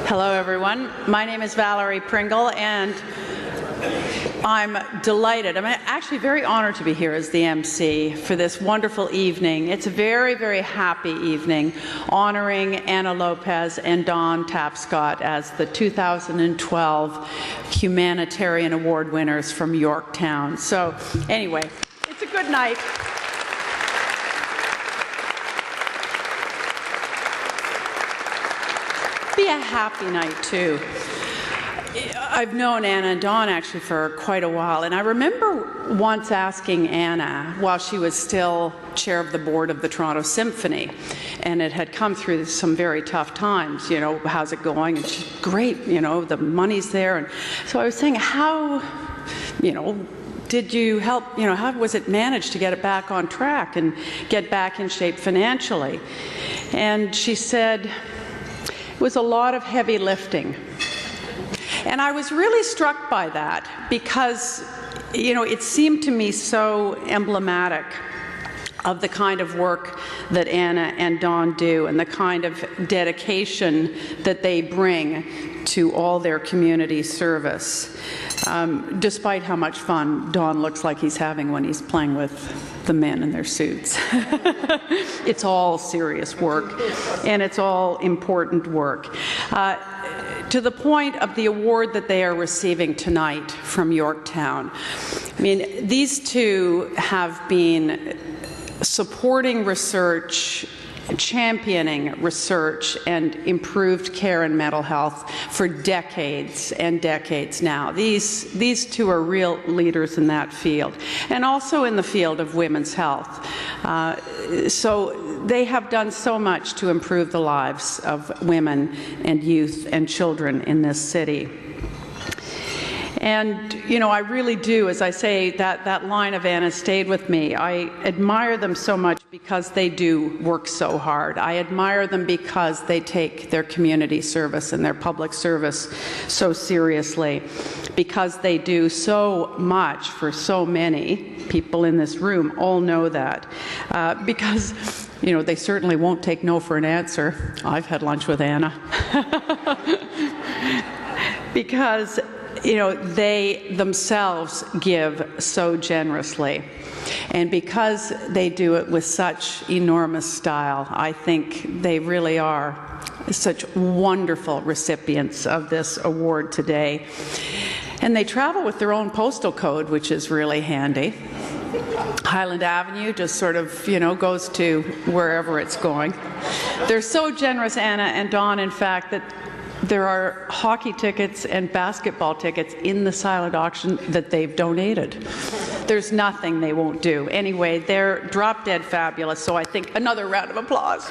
Hello, everyone. My name is Valerie Pringle, and I'm delighted. I'm actually very honored to be here as the MC for this wonderful evening. It's a very, very happy evening honoring Anna Lopez and Dawn Tapscott as the 2012 Humanitarian Award winners from Yorktown. So anyway, it's a good night. Be a happy night, too. I've known Anna and Dawn actually for quite a while, and I remember once asking Anna while she was still chair of the board of the Toronto Symphony, and it had come through some very tough times, you know, how's it going? And she's great, you know, the money's there. And so I was saying, how, you know, did you help, you know, how was it managed to get it back on track and get back in shape financially? And she said, it was a lot of heavy lifting. And I was really struck by that because, you know, it seemed to me so emblematic of the kind of work that Anna and Dawn do and the kind of dedication that they bring to all their community service, despite how much fun Dawn looks like he's having when he's playing with the men in their suits. It's all serious work, and it's all important work. To the point of the award that they are receiving tonight from Yorktown. I mean, these two have been supporting research, championing research and improved care in mental health for decades and decades now. These two are real leaders in that field, and also in the field of women's health. So they have done so much to improve the lives of women and youth and children in this city. And, you know, I really do, as I say, that line of Anna stayed with me. I admire them so much because they do work so hard. I admire them because they take their community service and their public service so seriously, because they do so much for so many. People in this room all know that. Because, you know, they certainly won't take no for an answer. I've had lunch with Anna. Because, you know, they themselves give so generously. And because they do it with such enormous style, I think they really are such wonderful recipients of this award today. And they travel with their own postal code, which is really handy. Highland Avenue just sort of, you know, goes to wherever it's going. They're so generous, Anna and Dawn, in fact, that there are hockey tickets and basketball tickets in the silent auction that they've donated. There's nothing they won't do. Anyway, they're drop-dead fabulous, so I think another round of applause.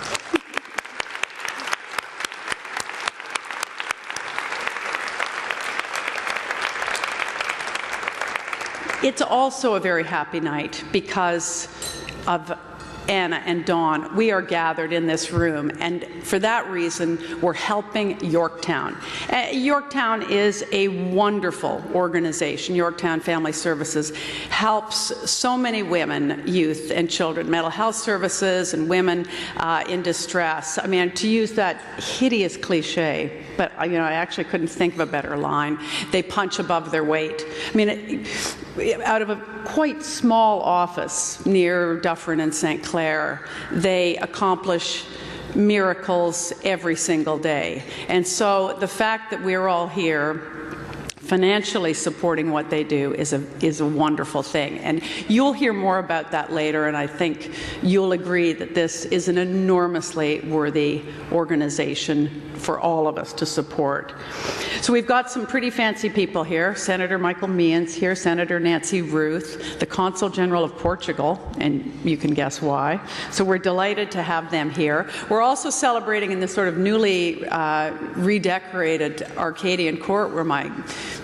It's also a very happy night because of Anna and Dawn. We are gathered in this room, and for that reason, we're helping Yorktown. Yorktown is a wonderful organization. Yorktown Family Services helps so many women, youth, and children, mental health services and women in distress. I mean, to use that hideous cliche, but you know, I actually couldn't think of a better line. They punch above their weight. I mean, out of a quite small office near Dufferin and St. Clair, they accomplish miracles every single day. And so the fact that we're all here financially supporting what they do is a wonderful thing. And you'll hear more about that later, and I think you'll agree that this is an enormously worthy organization for all of us to support. So we've got some pretty fancy people here. Senator Michael Meehan's here, Senator Nancy Ruth, the Consul General of Portugal, and you can guess why. So we're delighted to have them here. We're also celebrating in this sort of newly redecorated Arcadian Court where my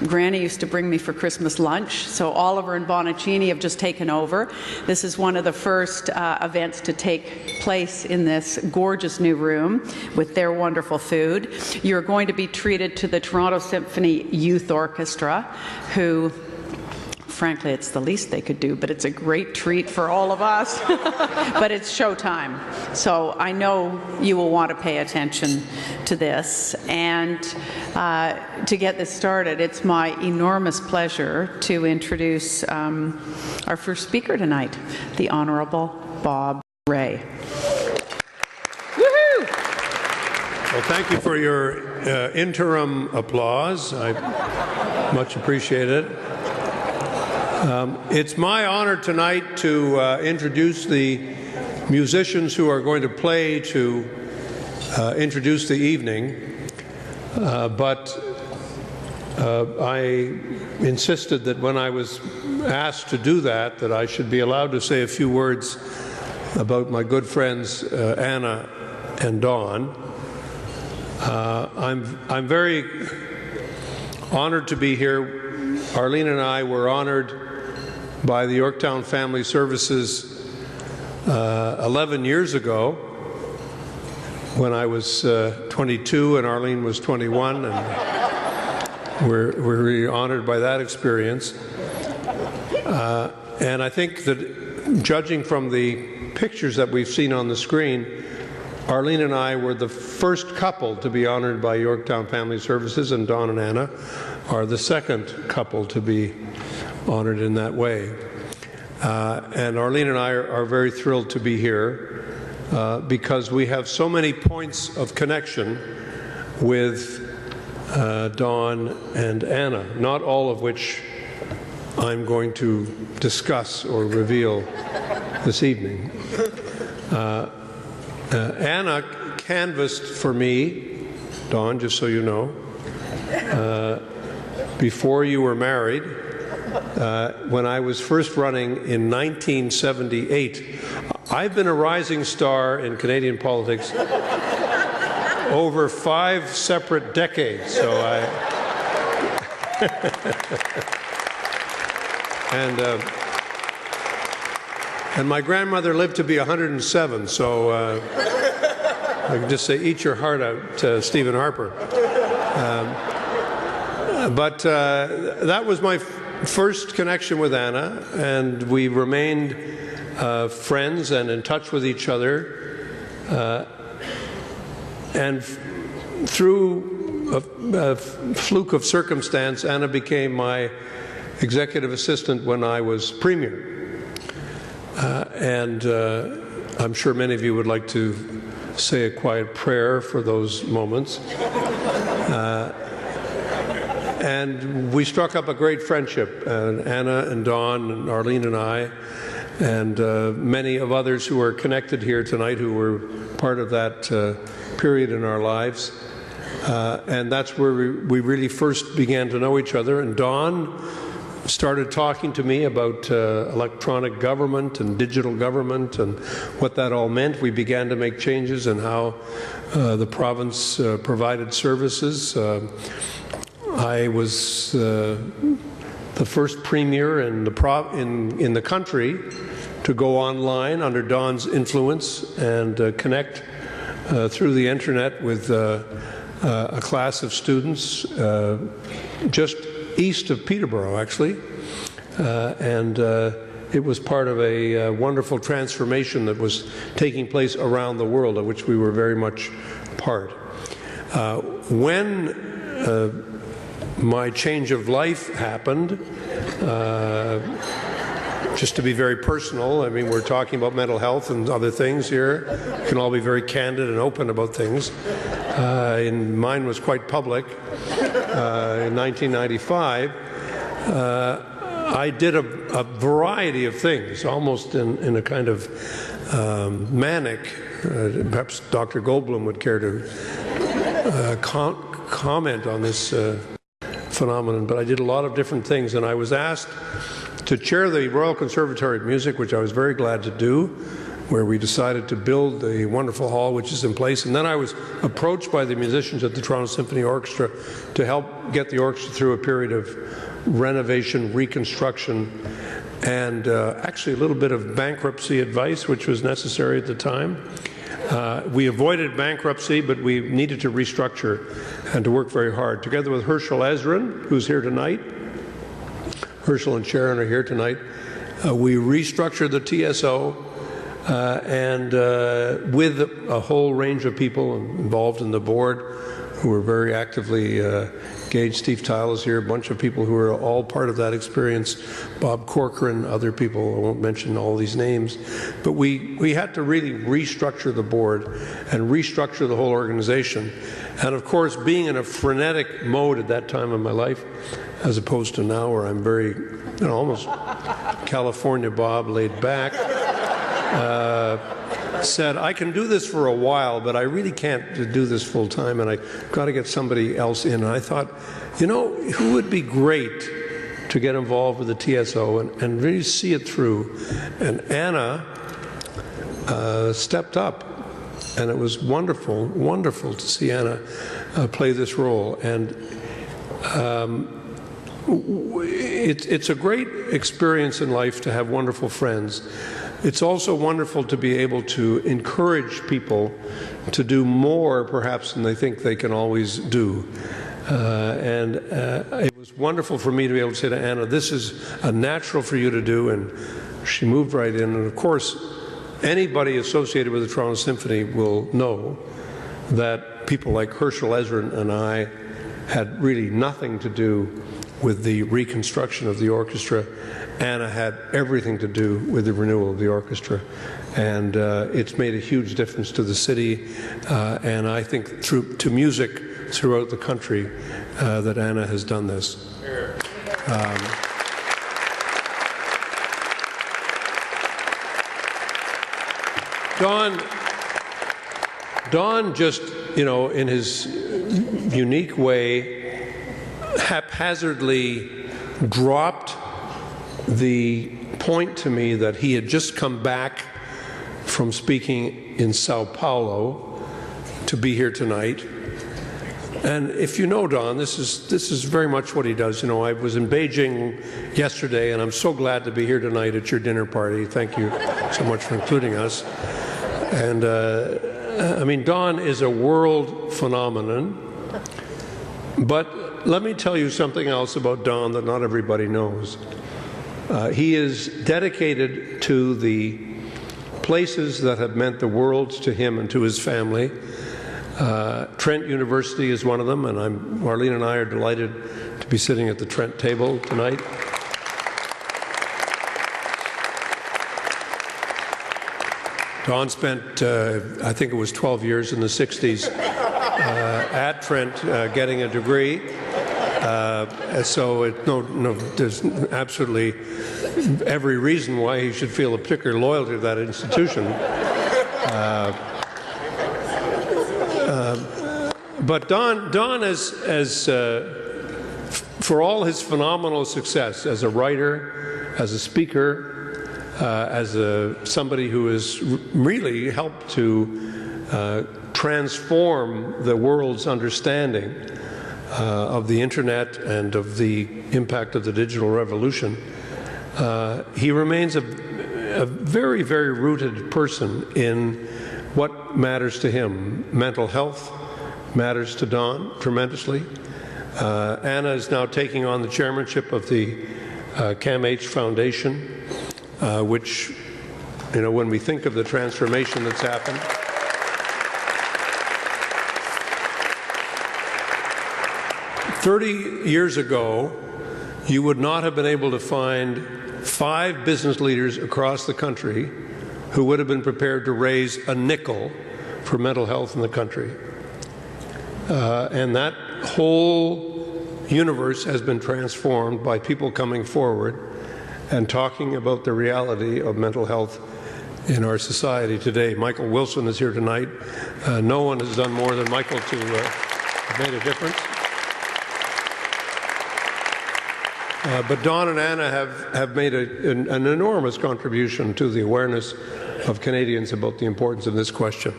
granny used to bring me for Christmas lunch. So Oliver and Bonaccini have just taken over. This is one of the first events to take place in this gorgeous new room with their wonderful food. You're going to be treated to the Toronto Symphony Youth Orchestra, who frankly, it's the least they could do, but it's a great treat for all of us. But it's showtime. So I know you will want to pay attention to this. And to get this started, it's my enormous pleasure to introduce our first speaker tonight, the Honourable Bob Rae. Woohoo! Well, thank you for your interim applause. I much appreciate it. It's my honor tonight to introduce the musicians who are going to play to introduce the evening, but I insisted that when I was asked to do that, that I should be allowed to say a few words about my good friends Anna and Dawn. I'm very honored to be here. Arlene and I were honored by the Yorktown Family Services 11 years ago when I was 22 and Arlene was 21, and we're really honored by that experience. And I think that, judging from the pictures that we've seen on the screen, Arlene and I were the first couple to be honored by Yorktown Family Services, and Dawn and Anna are the second couple to be honored in that way. And Arlene and I are very thrilled to be here because we have so many points of connection with Dawn and Anna, not all of which I'm going to discuss or reveal this evening. Anna canvassed for me, Dawn, just so you know, before you were married, when I was first running in 1978. I've been a rising star in Canadian politics over 5 separate decades, so and my grandmother lived to be 107, so I can just say, eat your heart out to Stephen Harper. But that was my first connection with Anna, and we remained friends and in touch with each other. And through a fluke of circumstance, Anna became my executive assistant when I was premier. And I'm sure many of you would like to say a quiet prayer for those moments. And we struck up a great friendship, Anna and Dawn and Arlene and I, and many of others who are connected here tonight who were part of that period in our lives. And that's where we really first began to know each other. And Dawn started talking to me about electronic government and digital government and what that all meant. We began to make changes in how the province provided services. I was the first premier in the country to go online under Dawn's influence and connect through the internet with a class of students just east of Peterborough, actually. And it was part of a wonderful transformation that was taking place around the world, of which we were very much part. When my change of life happened, just to be very personal, I mean, we're talking about mental health and other things here. We can all be very candid and open about things. And mine was quite public. In 1995, I did a variety of things, almost in a kind of manic. Perhaps Dr. Goldblum would care to comment on this phenomenon, but I did a lot of different things, and I was asked to chair the Royal Conservatory of Music, which I was very glad to do, where we decided to build the wonderful hall which is in place. And then I was approached by the musicians at the Toronto Symphony Orchestra to help get the orchestra through a period of renovation, reconstruction, and actually a little bit of bankruptcy advice, which was necessary at the time. We avoided bankruptcy, but we needed to restructure and to work very hard. Together with Herschel Ezrin, who's here tonight, Herschel and Sharon are here tonight. We restructured the TSO and with a whole range of people involved in the board who were very actively engaged. Steve Tile is here, a bunch of people who are all part of that experience. Bob Corcoran, other people, I won't mention all these names. But we had to really restructure the board and restructure the whole organization. And of course, being in a frenetic mode at that time of my life, as opposed to now where I'm very, almost California Bob, laid back, said, I can do this for a while, but I really can't do this full time, and I got to get somebody else in. And I thought, who would be great to get involved with the TSO and really see it through? And Anna stepped up, and it was wonderful, wonderful to see Anna play this role. And it's a great experience in life to have wonderful friends. It's also wonderful to be able to encourage people to do more, perhaps, than they think they can always do. It was wonderful for me to be able to say to Anna, this is a natural for you to do, and she moved right in. And of course, anybody associated with the Toronto Symphony will know that people like Herschel Ezra and I had really nothing to do with the reconstruction of the orchestra. Anna had everything to do with the renewal of the orchestra, and it's made a huge difference to the city, and I think to music throughout the country that Anna has done this. Don just, in his unique way, haphazardly dropped the point to me that he had just come back from speaking in Sao Paulo to be here tonight. And if you know Don, this is very much what he does. I was in Beijing yesterday, and I'm so glad to be here tonight at your dinner party. Thank you so much for including us. And Don is a world phenomenon. But let me tell you something else about Don that not everybody knows. He is dedicated to the places that have meant the world to him and to his family. Trent University is one of them, and Marlene and I are delighted to be sitting at the Trent table tonight. Don spent, I think it was 12 years in the 60s at Trent getting a degree. So there's absolutely every reason why he should feel a particular loyalty to that institution. But Don as for all his phenomenal success as a writer, as a speaker, as somebody who has really helped to transform the world's understanding of the internet and of the impact of the digital revolution, he remains a very, very rooted person in what matters to him. Mental health matters to Don tremendously. Anna is now taking on the chairmanship of the CAMH Foundation, which, when we think of the transformation that's happened, 30 years ago, you would not have been able to find 5 business leaders across the country who would have been prepared to raise a nickel for mental health in the country. And that whole universe has been transformed by people coming forward and talking about the reality of mental health in our society today. Michael Wilson is here tonight. No one has done more than Michael to have made a difference. But Don and Anna have made an enormous contribution to the awareness of Canadians about the importance of this question.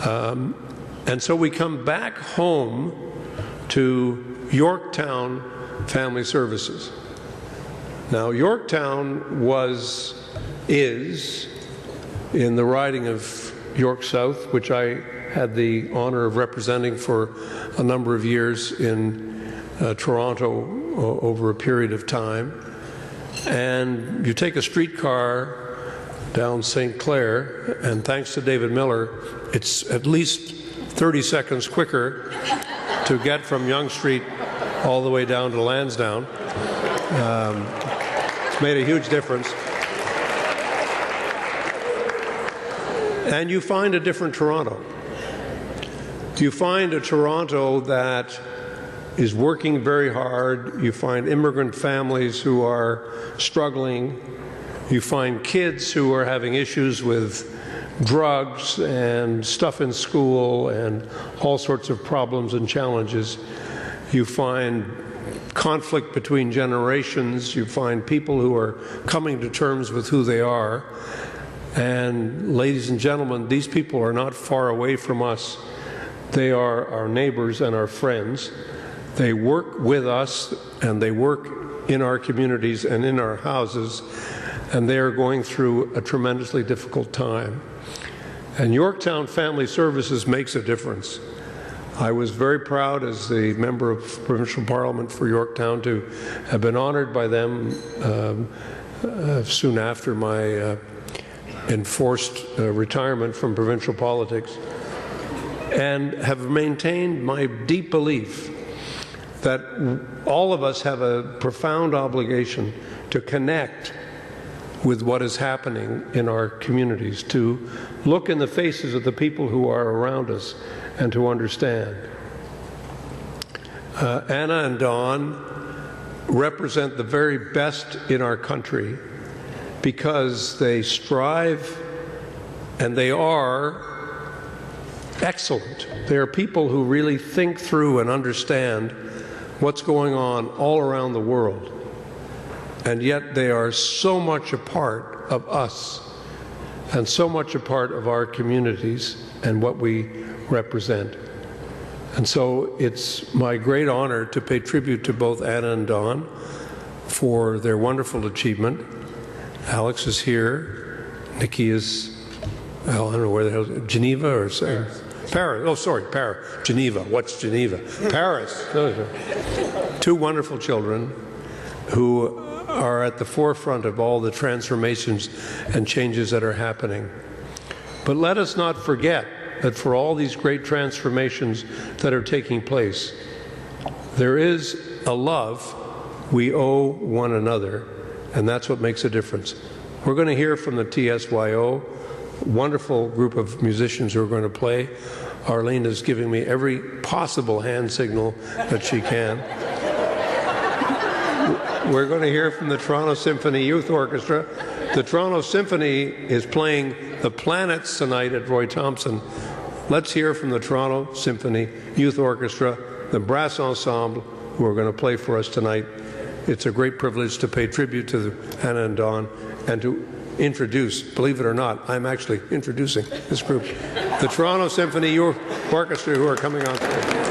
And so we come back home to Yorktown Family Services. Now, Yorktown is in the riding of York South, which I had the honor of representing for a number of years in Toronto over a period of time. and you take a streetcar down St. Clair, and thanks to David Miller, it's at least 30 seconds quicker to get from Yonge Street all the way down to Lansdowne. It's made a huge difference. And you find a different Toronto. You find a Toronto that is working very hard. You find immigrant families who are struggling. You find kids who are having issues with drugs and stuff in school and all sorts of problems and challenges. You find conflict between generations. You find people who are coming to terms with who they are. And ladies and gentlemen, these people are not far away from us. They are our neighbors and our friends. They work with us, and they work in our communities and in our houses, and they are going through a tremendously difficult time. And Yorktown Family Services makes a difference. I was very proud as the member of Provincial Parliament for Yorktown to have been honored by them soon after my enforced retirement from provincial politics, and have maintained my deep belief that all of us have a profound obligation to connect with what is happening in our communities, to look in the faces of the people who are around us and to understand. Anna and Don represent the very best in our country because they strive, and they are excellent. They are people who really think through and understand what's going on all around the world. And yet they are so much a part of us and so much a part of our communities and what we represent. And so it's my great honor to pay tribute to both Anna and Don for their wonderful achievement. Alex is here. Nikki is, well, I don't know where the hell, Geneva or Paris. Oh, sorry, Paris. Geneva. What's Geneva? Paris. Two wonderful children who are at the forefront of all the transformations and changes that are happening. But let us not forget that for all these great transformations that are taking place, there is a love we owe one another, and that's what makes a difference. We're going to hear from the TSYO, wonderful group of musicians who are going to play. Arlene is giving me every possible hand signal that she can. We're going to hear from the Toronto Symphony Youth Orchestra. The Toronto Symphony is playing The Planets tonight at Roy Thompson. Let's hear from the Toronto Symphony Youth Orchestra, the brass ensemble, who are going to play for us tonight. It's a great privilege to pay tribute to Anna and Don and to introduce, believe it or not, I'm actually introducing this group, the Toronto Symphony Youth Orchestra, who are coming on stage.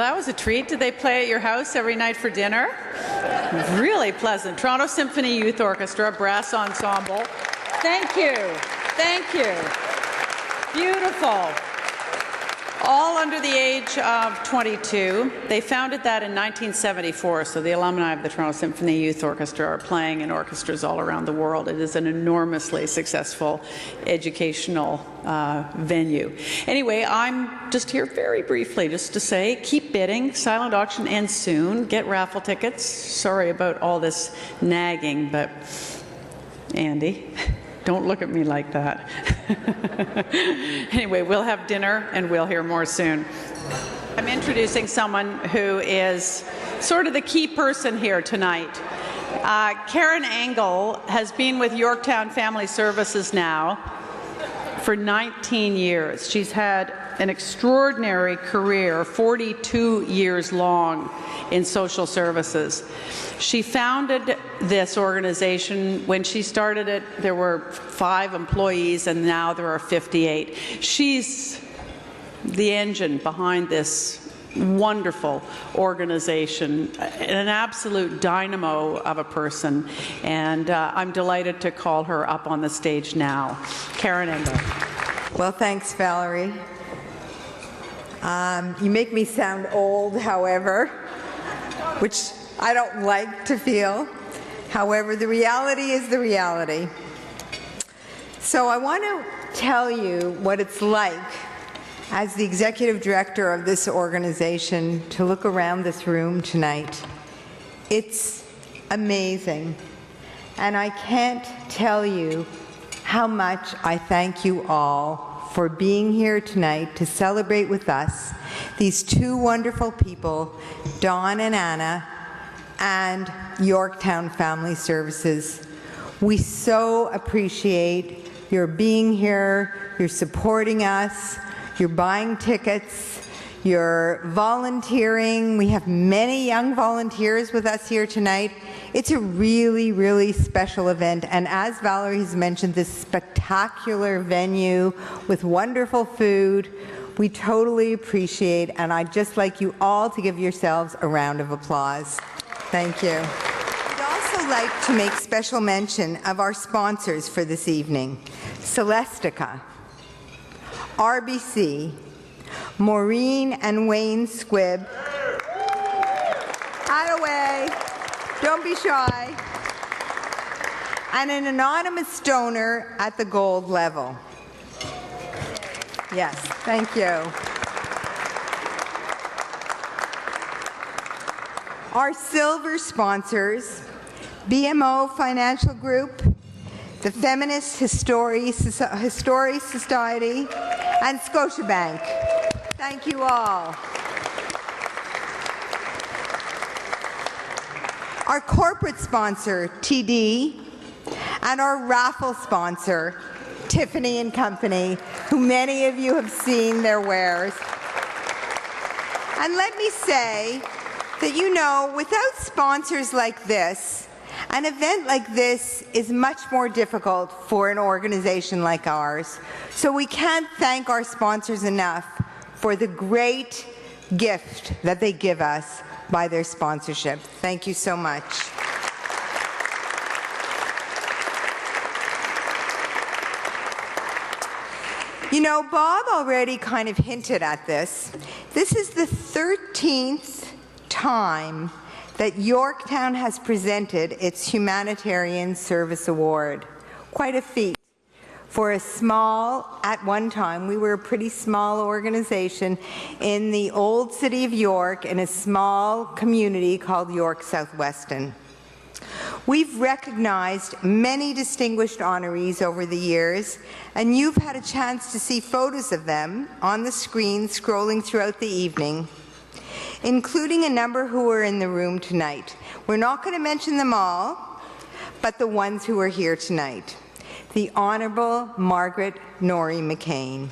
Well, that was a treat. Did they play at your house every night for dinner? Really pleasant. Toronto Symphony Youth Orchestra, brass ensemble. Thank you. Thank you. Beautiful. All under the age of 22. They founded that in 1974, so the alumni of the Toronto Symphony Youth Orchestra are playing in orchestras all around the world. It is an enormously successful educational venue. Anyway, I'm just here very briefly just to say, keep bidding. Silent auction ends soon. Get raffle tickets. Sorry about all this nagging, but Andy, don't look at me like that. Anyway, we'll have dinner and we'll hear more soon. I'm introducing someone who is sort of the key person here tonight. Karen Engel has been with Yorktown Family Services now for 19 years. She's had an extraordinary career, 42 years long, in social services. She founded this organization. When she started it, there were 5 employees, and now there are 58. She's the engine behind this wonderful organization, an absolute dynamo of a person, and I'm delighted to call her up on the stage now. Karen Engel. Well, thanks, Valerie. You make me sound old, however, which I don't like to feel. However, the reality is the reality. So I want to tell you what it's like as the executive director of this organization to look around this room tonight. It's amazing. And I can't tell you how much I thank you all for being here tonight to celebrate with us these 2 wonderful people, Dawn and Anna, and Yorktown Family Services. We so appreciate your being here, you're supporting us, you're buying tickets, you're volunteering. We have many young volunteers with us here tonight. It's a really, really special event, and as Valerie has mentioned, this spectacular venue with wonderful food, we totally appreciate, and I'd just like you all to give yourselves a round of applause. Thank you. I'd also like to make special mention of our sponsors for this evening: Celestica, RBC, Maureen and Wayne Squibb. Away. Don't be shy. And an anonymous donor at the gold level. Yes, thank you. Our silver sponsors: BMO Financial Group, the Feminist History Society, and Scotiabank. Thank you all. Our corporate sponsor, TD, and our raffle sponsor, Tiffany & Company, who many of you have seen their wares. And let me say that, you know, without sponsors like this, an event like this is much more difficult for an organization like ours. So we can't thank our sponsors enough for the great gift that they give us by their sponsorship. Thank you so much. You know, Bob already kind of hinted at this. This is the 13th time that Yorktown has presented its Humanitarian Service Award. Quite a feat. For a small, at one time, we were a pretty small organization in the old city of York in a small community called York Southweston. We've recognized many distinguished honorees over the years, and you've had a chance to see photos of them on the screen scrolling throughout the evening, including a number who are in the room tonight. We're not going to mention them all, but the ones who are here tonight. The Honourable Margaret Norrie McCain.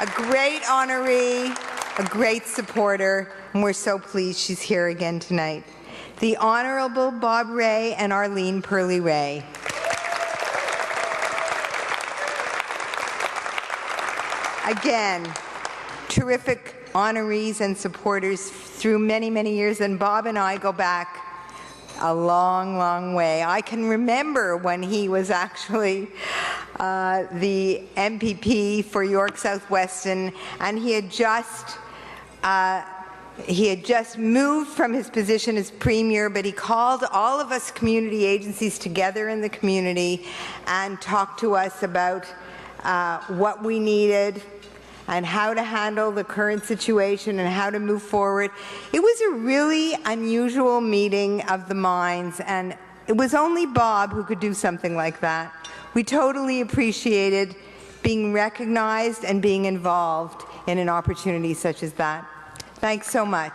A great honoree, a great supporter, and we're so pleased she's here again tonight. The Honourable Bob Ray and Arlene Purley Ray. Again, terrific honorees and supporters through many, many years, and Bob and I go back a long, long way. I can remember when he was actually the MPP for York South-Weston, and he had just moved from his position as Premier, but he called all of us community agencies together in the community and talked to us about what we needed and how to handle the current situation and how to move forward. It was a really unusual meeting of the minds, and it was only Bob who could do something like that. We totally appreciated being recognized and being involved in an opportunity such as that. Thanks so much.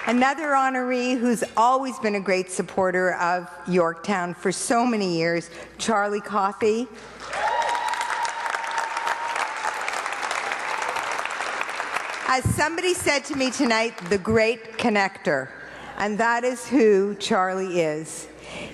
Another honoree who's always been a great supporter of Yorktown for so many years, Charlie Coffey. As somebody said to me tonight, the great connector, and that is who Charlie is.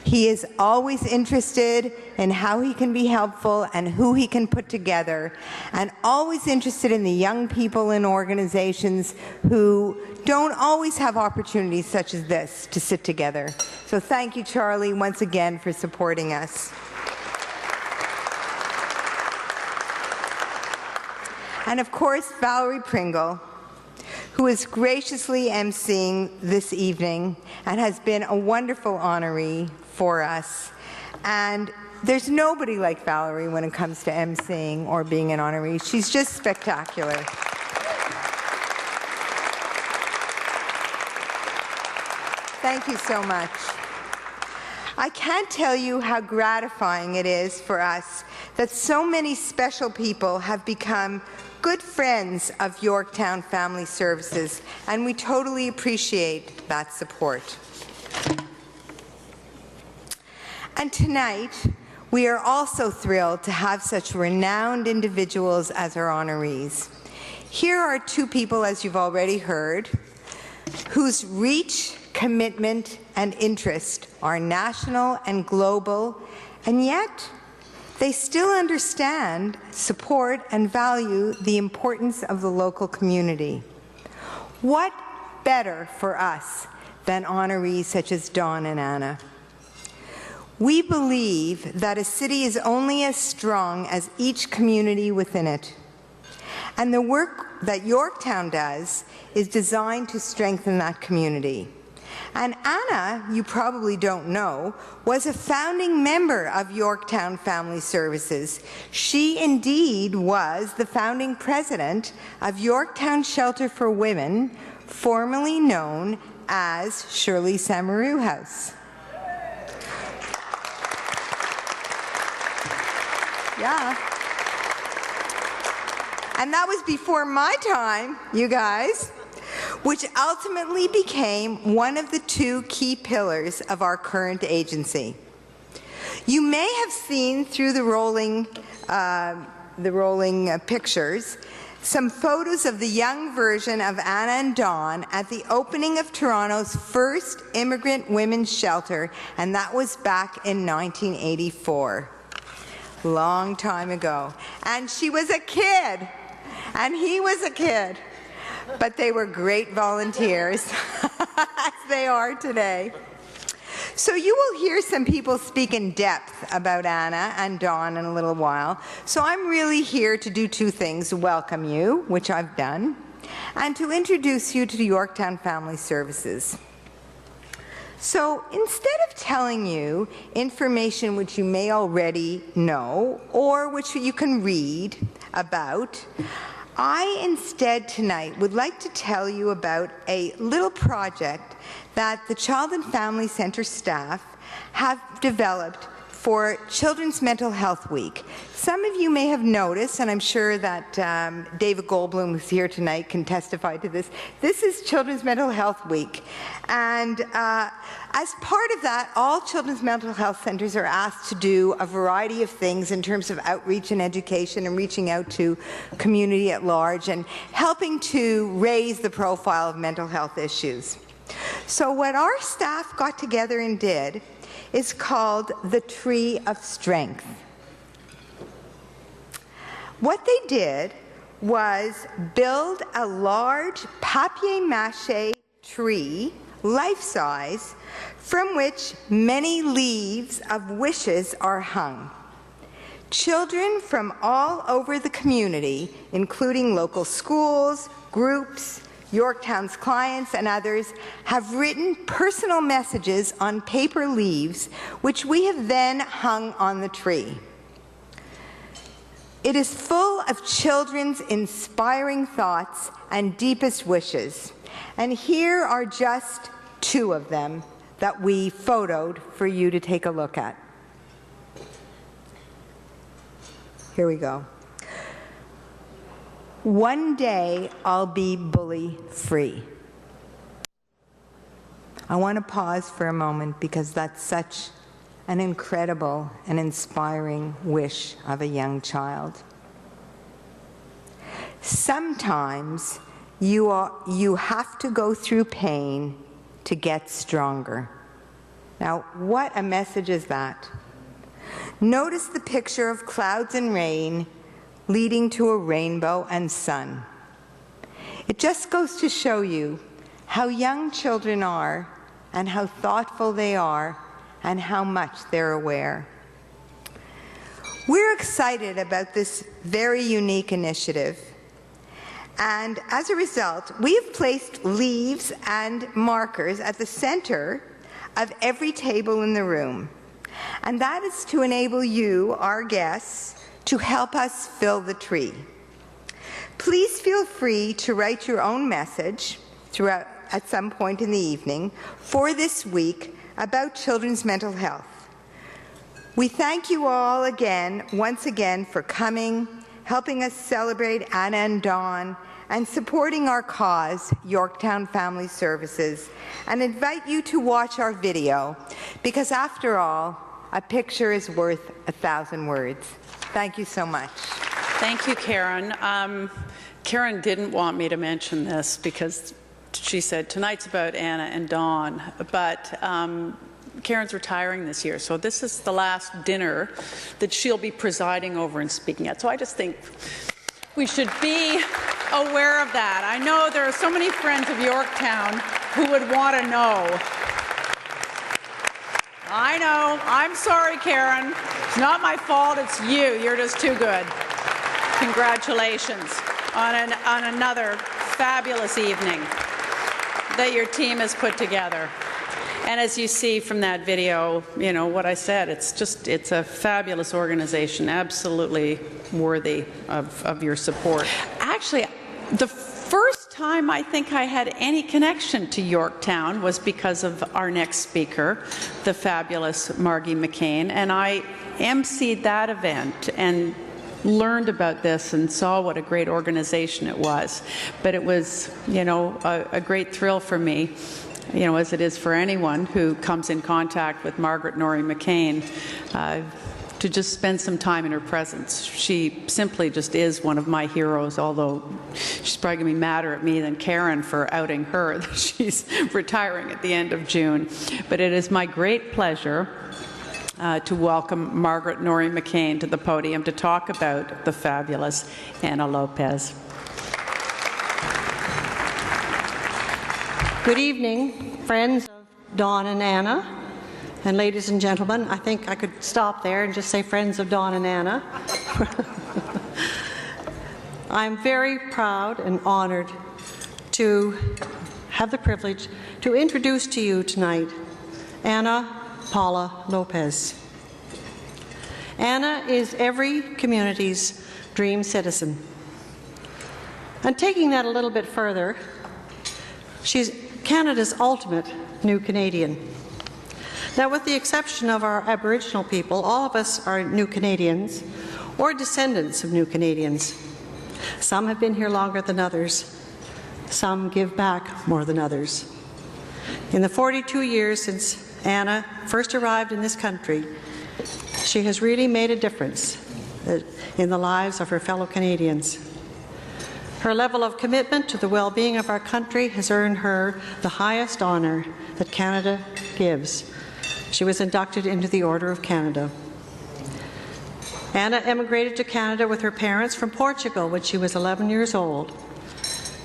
He is always interested in how he can be helpful and who he can put together, and always interested in the young people in organizations who don't always have opportunities such as this to sit together. So thank you, Charlie, once again for supporting us. And of course, Valerie Pringle, who is graciously emceeing this evening and has been a wonderful honoree for us. And there's nobody like Valerie when it comes to emceeing or being an honoree. She's just spectacular. Thank you so much. I can't tell you how gratifying it is for us that so many special people have become good friends of Yorktown Family Services, and we totally appreciate that support. And tonight, we are also thrilled to have such renowned individuals as our honorees. Here are two people, as you've already heard, whose reach, commitment, and interest are national and global, and yet they still understand, support, and value the importance of the local community. What better for us than honorees such as Dawn and Anna? We believe that a city is only as strong as each community within it. And the work that Yorktown does is designed to strengthen that community. And Anna, you probably don't know, was a founding member of Yorktown Family Services. She indeed was the founding president of Yorktown Shelter for Women, formerly known as Shirley Samaru House. Yeah. And that was before my time, you guys, which ultimately became one of the two key pillars of our current agency. You may have seen through the rolling pictures some photos of the young version of Anna and Dawn at the opening of Toronto's first immigrant women's shelter, and that was back in 1984. Long time ago. And she was a kid, and he was a kid. But they were great volunteers, as they are today. So you will hear some people speak in depth about Anna and Dawn in a little while. So I'm really here to do two things: welcome you, which I've done, and to introduce you to Yorktown Family Services. So instead of telling you information which you may already know or which you can read about, I instead tonight would like to tell you about a little project that the Child and Family Centre staff have developed for Children's Mental Health Week. Some of you may have noticed, and I'm sure that David Goldblum, who's here tonight, can testify to this. This is Children's Mental Health Week. And as part of that, all children's mental health centres are asked to do a variety of things in terms of outreach and education and reaching out to community at large and helping to raise the profile of mental health issues. So what our staff got together and did is called the Tree of Strength. What they did was build a large papier-mâché tree, life-size, from which many leaves of wishes are hung. Children from all over the community, including local schools, groups, Yorktown's clients, and others, have written personal messages on paper leaves, which we have then hung on the tree. It is full of children's inspiring thoughts and deepest wishes. And here are just two of them that we photoed for you to take a look at. Here we go. One day I'll be bully-free. I want to pause for a moment because that's such an incredible and inspiring wish of a young child. Sometimes you have to go through pain to get stronger. Now, what a message is that? Notice the picture of clouds and rain leading to a rainbow and sun. It just goes to show you how young children are and how thoughtful they are and how much they're aware. We're excited about this very unique initiative. And as a result, we have placed leaves and markers at the center of every table in the room. And that is to enable you, our guests, to help us fill the tree. Please feel free to write your own message throughout at some point in the evening for this week about children's mental health. We thank you all again, once again, for coming, helping us celebrate Anna and Dawn, and supporting our cause, Yorktown Family Services, and invite you to watch our video, because after all, a picture is worth 1,000 words. Thank you so much. Thank you, Karen. Karen didn't want me to mention this because she said tonight's about Anna and Dawn, but Karen's retiring this year, so this is the last dinner that she'll be presiding over and speaking at. So I just think we should be aware of that. I know there are so many friends of Yorktown who would want to know. I know. I'm sorry, Karen. It's not my fault. It's you. You're just too good. Congratulations on another fabulous evening that your team has put together. And as you see from that video, you know, what I said, it's a fabulous organization, absolutely worthy of your support. Actually, the first time I think I had any connection to Yorktown was because of our next speaker, the fabulous Margie McCain, and I emceed that event and learned about this and saw what a great organization it was. But it was, you know, a great thrill for me, you know, as it is for anyone who comes in contact with Margaret Norrie McCain, to just spend some time in her presence. She simply just is one of my heroes, although she's probably going to be madder at me than Karen for outing her that she's retiring at the end of June. But it is my great pleasure to welcome Margaret Norrie McCain to the podium to talk about the fabulous Anna Lopez. Good evening, friends of Dawn and Anna. And ladies and gentlemen, I think I could stop there and just say friends of Dawn and Anna. I'm very proud and honored to have the privilege to introduce to you tonight Anna Paula Lopez. Anna is every community's dream citizen. And taking that a little bit further, she's Canada's ultimate new Canadian. Now, with the exception of our Aboriginal people, all of us are new Canadians or descendants of new Canadians. Some have been here longer than others. Some give back more than others. In the 42 years since Anna first arrived in this country, she has really made a difference in the lives of her fellow Canadians. Her level of commitment to the well-being of our country has earned her the highest honour that Canada gives. She was inducted into the Order of Canada. Anna emigrated to Canada with her parents from Portugal when she was 11 years old.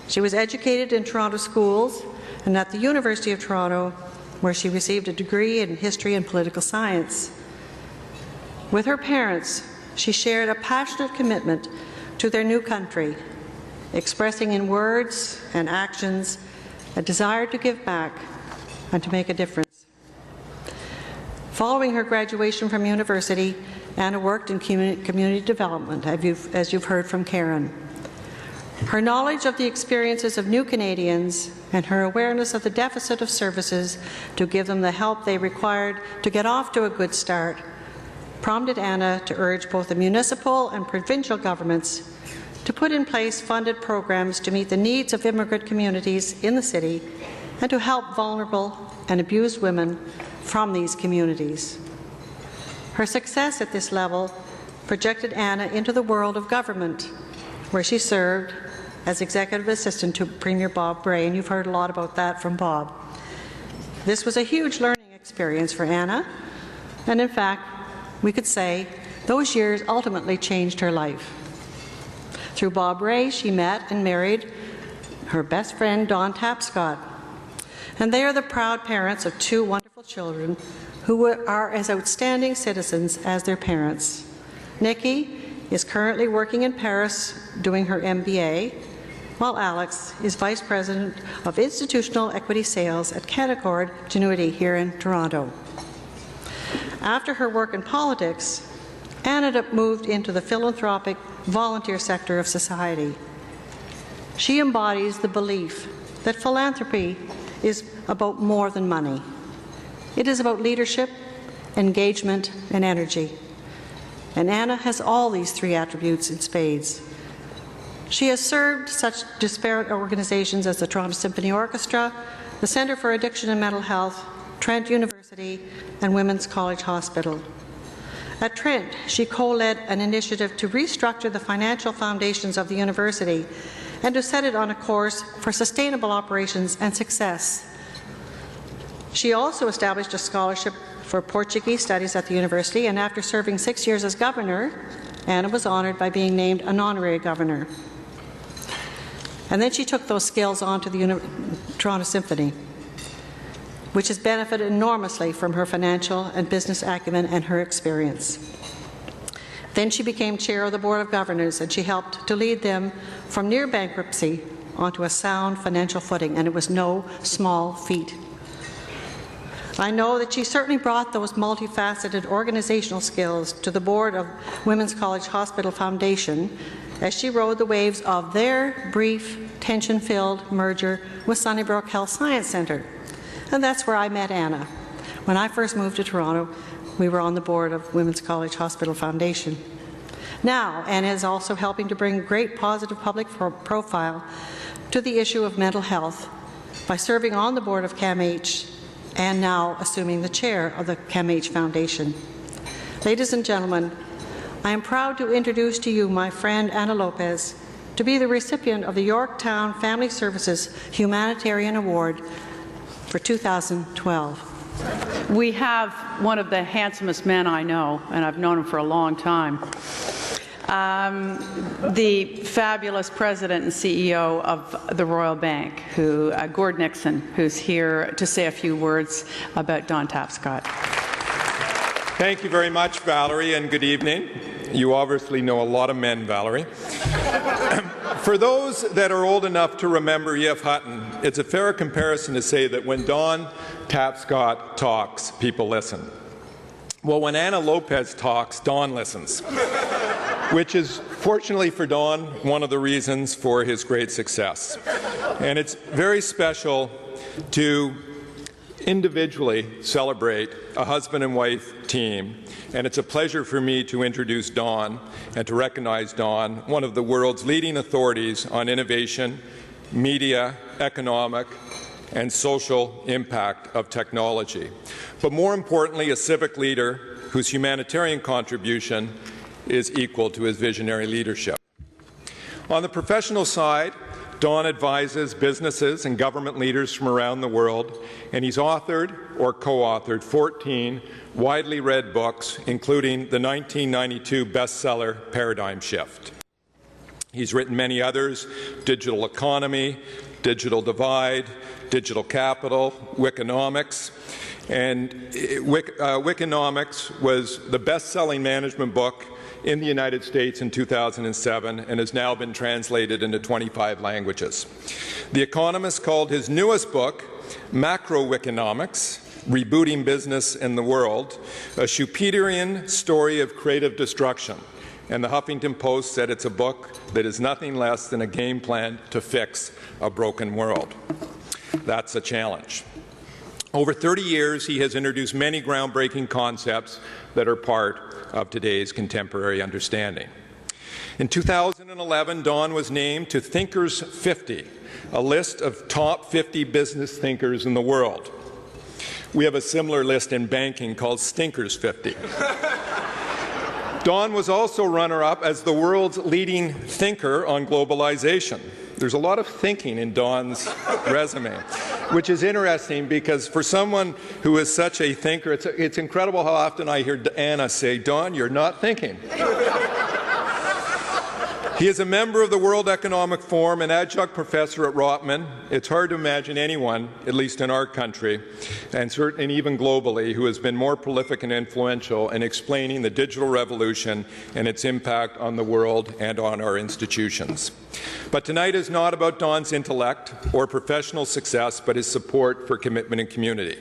She was educated in Toronto schools and at the University of Toronto, where she received a degree in history and political science. With her parents, she shared a passionate commitment to their new country, expressing in words and actions a desire to give back and to make a difference. Following her graduation from university, Anna worked in community development, as you've heard from Karen. Her knowledge of the experiences of new Canadians and her awareness of the deficit of services to give them the help they required to get off to a good start prompted Anna to urge both the municipal and provincial governments to put in place funded programs to meet the needs of immigrant communities in the city and to help vulnerable and abused women from these communities. Her success at this level projected Anna into the world of government, where she served as executive assistant to Premier Bob Bray, and you've heard a lot about that from Bob. This was a huge learning experience for Anna, and in fact, we could say those years ultimately changed her life. Through Bob Bray, she met and married her best friend, Dawn Tapscott, and they are the proud parents of two wonderful children who are as outstanding citizens as their parents. Nikki is currently working in Paris doing her MBA, while Alex is Vice President of Institutional Equity Sales at Canaccord Genuity here in Toronto. After her work in politics, Anna moved into the philanthropic volunteer sector of society. She embodies the belief that philanthropy is about more than money. It is about leadership, engagement, and energy. And Anna has all these three attributes in spades. She has served such disparate organizations as the Toronto Symphony Orchestra, the Centre for Addiction and Mental Health, Trent University, and Women's College Hospital. At Trent, she co-led an initiative to restructure the financial foundations of the university and to set it on a course for sustainable operations and success. She also established a scholarship for Portuguese studies at the university, and after serving 6 years as governor, Anna was honoured by being named an honorary governor. And then she took those skills on to the Toronto Symphony, which has benefited enormously from her financial and business acumen and her experience. Then she became chair of the Board of Governors, and she helped to lead them from near bankruptcy onto a sound financial footing, and it was no small feat. I know that she certainly brought those multifaceted organizational skills to the board of Women's College Hospital Foundation as she rode the waves of their brief, tension-filled merger with Sunnybrook Health Science Centre. And that's where I met Anna. When I first moved to Toronto, we were on the board of Women's College Hospital Foundation. Now, Anna is also helping to bring great positive public profile to the issue of mental health by serving on the board of CAMH and now assuming the chair of the CAMH Foundation. Ladies and gentlemen, I am proud to introduce to you my friend Anna Lopez to be the recipient of the Yorktown Family Services Humanitarian Award for 2012. We have one of the handsomest men I know, and I've known him for a long time. The fabulous president and CEO of the Royal Bank, Gord Nixon, who's here to say a few words about Dawn Tapscott. Thank you very much, Valerie, and good evening. You obviously know a lot of men, Valerie. For those that are old enough to remember E.F. Hutton, it's a fair comparison to say that when Dawn Tapscott talks, people listen. Well, when Anna Lopez talks, Dawn listens, which is, fortunately for Dawn, one of the reasons for his great success. And it's very special to individually celebrate a husband and wife team, and it's a pleasure for me to introduce Dawn and to recognize Dawn, one of the world's leading authorities on innovation, media, economic, and social impact of technology. But more importantly, a civic leader whose humanitarian contribution is equal to his visionary leadership. On the professional side, Don advises businesses and government leaders from around the world, and he's authored or co-authored 14 widely read books, including the 1992 bestseller Paradigm Shift. He's written many others: Digital Economy, Digital Divide, Digital Capital, Wikonomics. And Wikonomics was the best-selling management book in the United States in 2007 and has now been translated into 25 languages. The Economist called his newest book, Macro-Wikonomics, Rebooting Business and the World, a Schumpeterian story of creative destruction. And the Huffington Post said it's a book that is nothing less than a game plan to fix a broken world. That's a challenge. Over 30 years, he has introduced many groundbreaking concepts that are part of today's contemporary understanding. In 2011, Don was named to Thinkers 50, a list of top 50 business thinkers in the world. We have a similar list in banking called Stinkers 50. Don was also runner-up as the world's leading thinker on globalization. There's a lot of thinking in Don's resume, which is interesting because for someone who is such a thinker, it's incredible how often I hear Anna say, "Don, you're not thinking." He is a member of the World Economic Forum and adjunct professor at Rotman. It's hard to imagine anyone, at least in our country, and certainly even globally, who has been more prolific and influential in explaining the digital revolution and its impact on the world and on our institutions. But tonight is not about Don's intellect or professional success, but his support for commitment and community.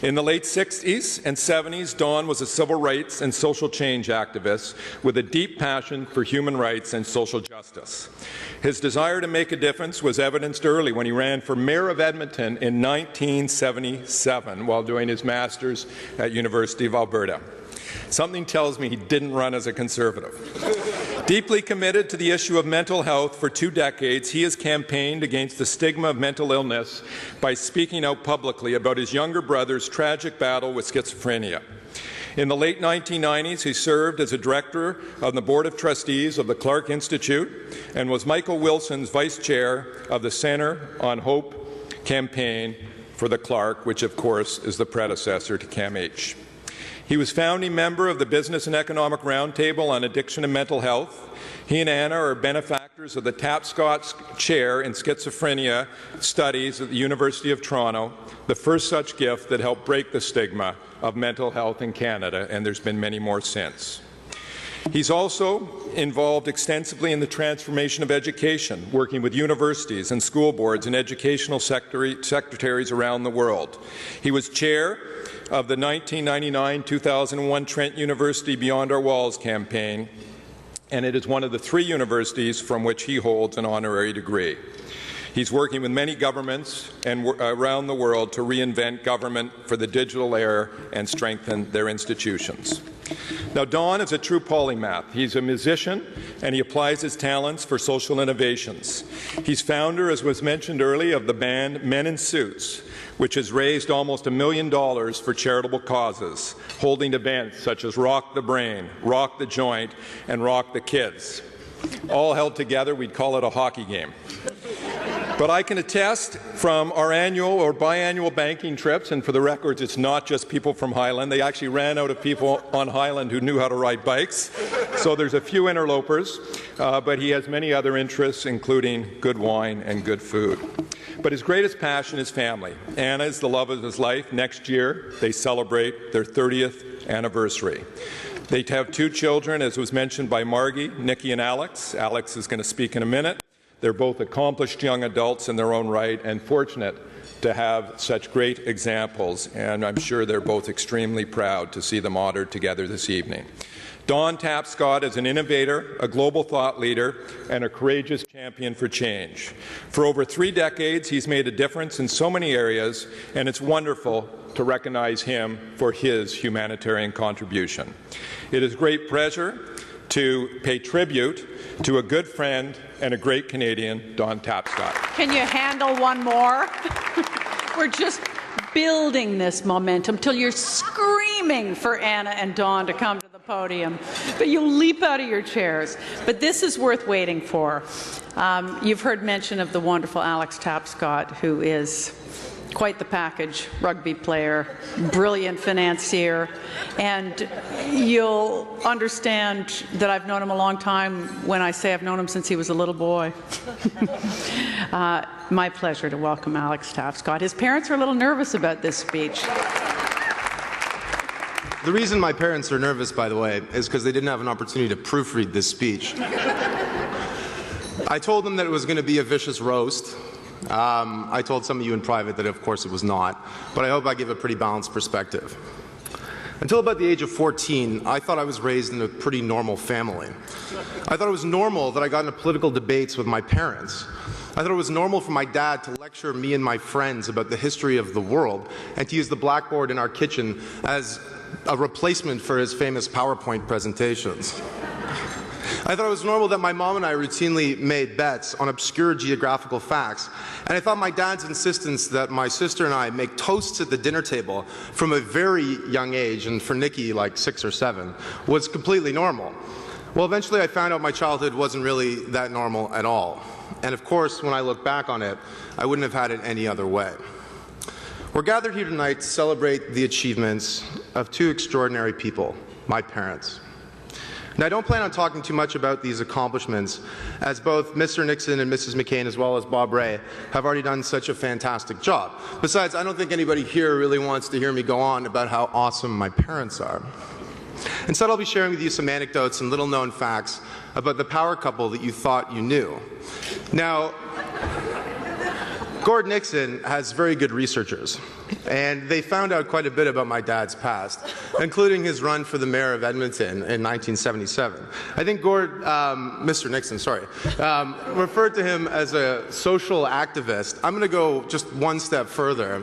In the late 60s and 70s, Don was a civil rights and social change activist with a deep passion for human rights and social justice. His desire to make a difference was evidenced early when he ran for mayor of Edmonton in 1977 while doing his master's at University of Alberta. Something tells me he didn't run as a conservative. Deeply committed to the issue of mental health for 2 decades, he has campaigned against the stigma of mental illness by speaking out publicly about his younger brother's tragic battle with schizophrenia. In the late 1990s, he served as a director of the Board of Trustees of the Clark Institute and was Michael Wilson's vice chair of the Centre on Hope campaign for the Clark, which of course is the predecessor to CAMH. He was founding member of the Business and Economic Roundtable on Addiction and Mental Health. He and Anna are benefactors of the Tapscott Chair in Schizophrenia Studies at the University of Toronto, the first such gift that helped break the stigma of mental health in Canada, and there's been many more since. He's also involved extensively in the transformation of education, working with universities and school boards and educational secretaries around the world. He was chair of the 1999-2001 Trent University Beyond Our Walls campaign, and it is one of the 3 universities from which he holds an honorary degree. He's working with many governments and around the world to reinvent government for the digital era and strengthen their institutions. Now, Don is a true polymath. He's a musician, and he applies his talents for social innovations. He's founder, as was mentioned earlier, of the band Men in Suits, which has raised almost $1 million for charitable causes, holding events such as Rock the Brain, Rock the Joint, and Rock the Kids. All held together, we'd call it a hockey game. But I can attest from our annual or biannual banking trips, and for the records, it's not just people from Highland. They actually ran out of people on Highland who knew how to ride bikes. So there's a few interlopers, but he has many other interests, including good wine and good food. But his greatest passion is family. Anna is the love of his life. Next year, they celebrate their 30th anniversary. They have 2 children, as was mentioned by Margie, Nikki and Alex. Alex is going to speak in a minute. They're both accomplished young adults in their own right and fortunate to have such great examples, and I'm sure they're both extremely proud to see them honored together this evening. Don Tapscott is an innovator, a global thought leader, and a courageous champion for change. For over 3 decades, he's made a difference in so many areas, and it's wonderful to recognize him for his humanitarian contribution. It is a great pleasure to pay tribute to a good friend and a great Canadian, Don Tapscott. Can you handle one more? We're just building this momentum till you're screaming for Anna and Don to come to the podium, but you'll leap out of your chairs. But this is worth waiting for. You've heard mention of the wonderful Alex Tapscott, who is quite the package: rugby player, brilliant financier, and you'll understand that I've known him a long time when I say I've known him since he was a little boy. My pleasure to welcome Alex Tapscott. His parents are a little nervous about this speech. The reason my parents are nervous, by the way, is because they didn't have an opportunity to proofread this speech. I told them that it was going to be a vicious roast. I told some of you in private that of course it was not, but I hope I give a pretty balanced perspective. Until about the age of 14, I thought I was raised in a pretty normal family. I thought it was normal that I got into political debates with my parents. I thought it was normal for my dad to lecture me and my friends about the history of the world and to use the blackboard in our kitchen as a replacement for his famous PowerPoint presentations. I thought it was normal that my mom and I routinely made bets on obscure geographical facts, and I thought my dad's insistence that my sister and I make toasts at the dinner table from a very young age, and for Nikki like 6 or 7, was completely normal. Well, eventually I found out my childhood wasn't really that normal at all. And of course, when I look back on it, I wouldn't have had it any other way. We're gathered here tonight to celebrate the achievements of 2 extraordinary people, my parents. Now, I don't plan on talking too much about these accomplishments, as both Mr. Nixon and Mrs. McCain, as well as Bob Rae, have already done such a fantastic job. Besides, I don't think anybody here really wants to hear me go on about how awesome my parents are. Instead, I'll be sharing with you some anecdotes and little-known facts about the power couple that you thought you knew. Now, Gord Nixon has very good researchers, and they found out quite a bit about my dad's past, including his run for the mayor of Edmonton in 1977. I think Mr. Nixon, referred to him as a social activist. I'm going to go just one step further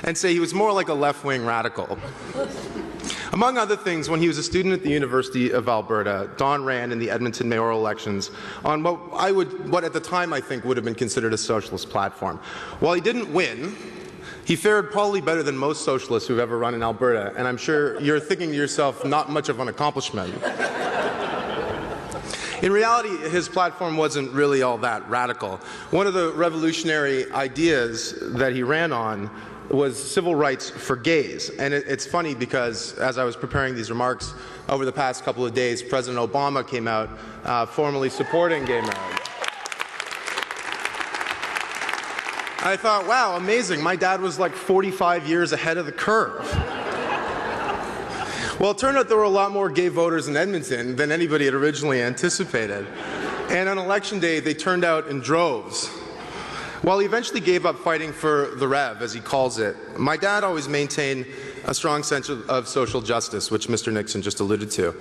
and say he was more like a left-wing radical. Among other things, when he was a student at the University of Alberta, Don ran in the Edmonton mayoral elections on what at the time I think would have been considered a socialist platform. While he didn't win, he fared probably better than most socialists who've ever run in Alberta, and I'm sure you're thinking to yourself, not much of an accomplishment. In reality, his platform wasn't really all that radical. One of the revolutionary ideas that he ran on was civil rights for gays. And it's funny because as I was preparing these remarks over the past couple of days, President Obama came out formally supporting gay marriage. I thought, wow, amazing. My dad was like 45 years ahead of the curve. Well, it turned out there were a lot more gay voters in Edmonton than anybody had originally anticipated. And on election day, they turned out in droves. While he eventually gave up fighting for the Rev, as he calls it, my dad always maintained a strong sense of social justice, which Mr. Nixon just alluded to.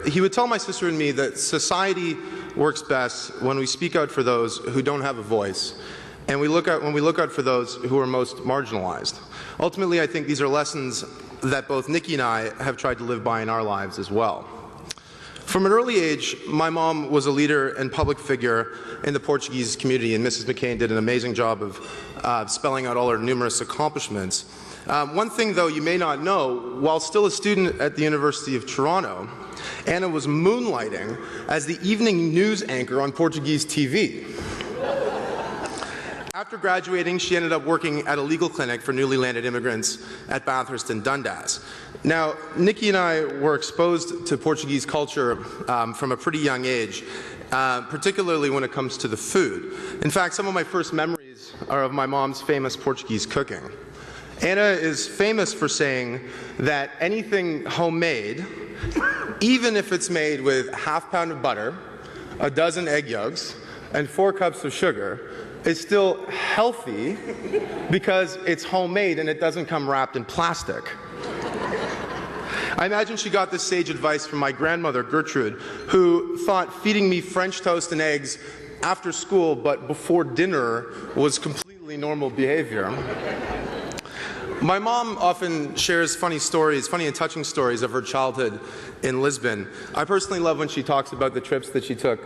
He would tell my sister and me that society works best when we speak out for those who don't have a voice, and when we look out for those who are most marginalized. Ultimately, I think these are lessons that both Nikki and I have tried to live by in our lives as well. From an early age, my mom was a leader and public figure in the Portuguese community, and Mrs. McCain did an amazing job of spelling out all her numerous accomplishments. One thing, though, you may not know, while still a student at the University of Toronto, Anna was moonlighting as the evening news anchor on Portuguese TV. After graduating, she ended up working at a legal clinic for newly landed immigrants at Bathurst and Dundas. Now, Nikki and I were exposed to Portuguese culture from a pretty young age, particularly when it comes to the food. In fact, some of my first memories are of my mom's famous Portuguese cooking. Anna is famous for saying that anything homemade, even if it's made with a half pound of butter, a dozen egg yolks, and 4 cups of sugar, is still healthy because it's homemade and it doesn't come wrapped in plastic. I imagine she got this sage advice from my grandmother, Gertrude, who thought feeding me French toast and eggs after school but before dinner was completely normal behavior. My mom often shares funny and touching stories of her childhood in Lisbon. I personally love when she talks about the trips that she took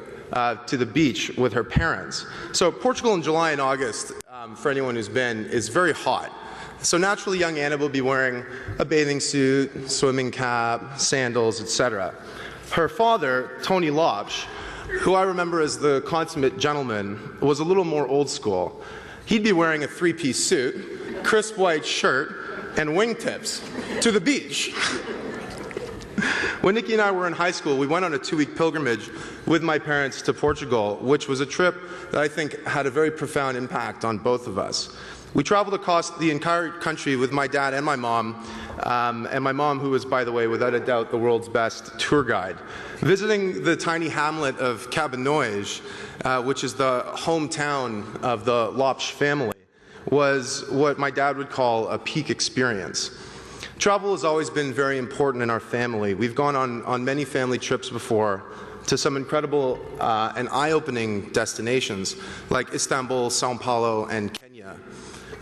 to the beach with her parents. So Portugal in July and August, for anyone who's been, is very hot. So naturally, young Anna will be wearing a bathing suit, swimming cap, sandals, etc. Her father, Tony Lopsh, who I remember as the consummate gentleman, was a little more old school. He'd be wearing a three-piece suit, crisp white shirt, and wingtips to the beach. When Nikki and I were in high school, we went on a 2-week pilgrimage with my parents to Portugal, which was a trip that I think had a very profound impact on both of us. We traveled across the entire country with my dad and my mom, who was, by the way, without a doubt, the world's best tour guide. Visiting the tiny hamlet of Cabanoge, which is the hometown of the Lopsh family, was what my dad would call a peak experience. Travel has always been very important in our family. We've gone on many family trips before to some incredible and eye-opening destinations like Istanbul, Sao Paulo, and Kenya.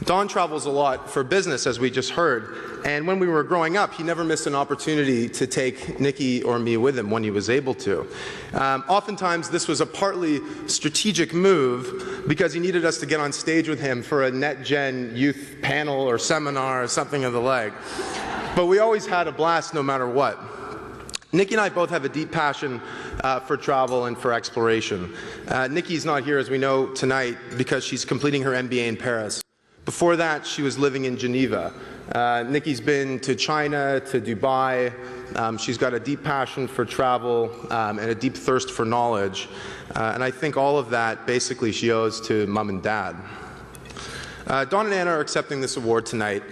Don travels a lot for business, as we just heard, and when we were growing up, he never missed an opportunity to take Nikki or me with him when he was able to. Oftentimes, this was a partly strategic move because he needed us to get on stage with him for a NetGen youth panel or seminar or something of the like. But we always had a blast no matter what. Nikki and I both have a deep passion for travel and for exploration. Nikki's not here, as we know, tonight because she's completing her MBA in Paris. Before that, she was living in Geneva. Nikki's been to China, to Dubai. She's got a deep passion for travel and a deep thirst for knowledge. And I think all of that, basically, she owes to Mom and Dad. Don and Anna are accepting this award tonight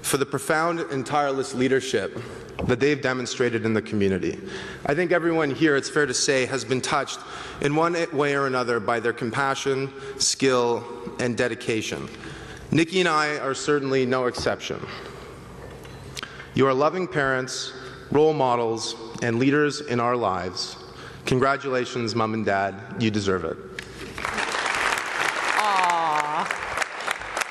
for the profound and tireless leadership that they've demonstrated in the community. I think everyone here, it's fair to say, has been touched in one way or another by their compassion, skill, and dedication. Nikki and I are certainly no exception. You are loving parents, role models, and leaders in our lives. Congratulations, Mom and Dad. You deserve it.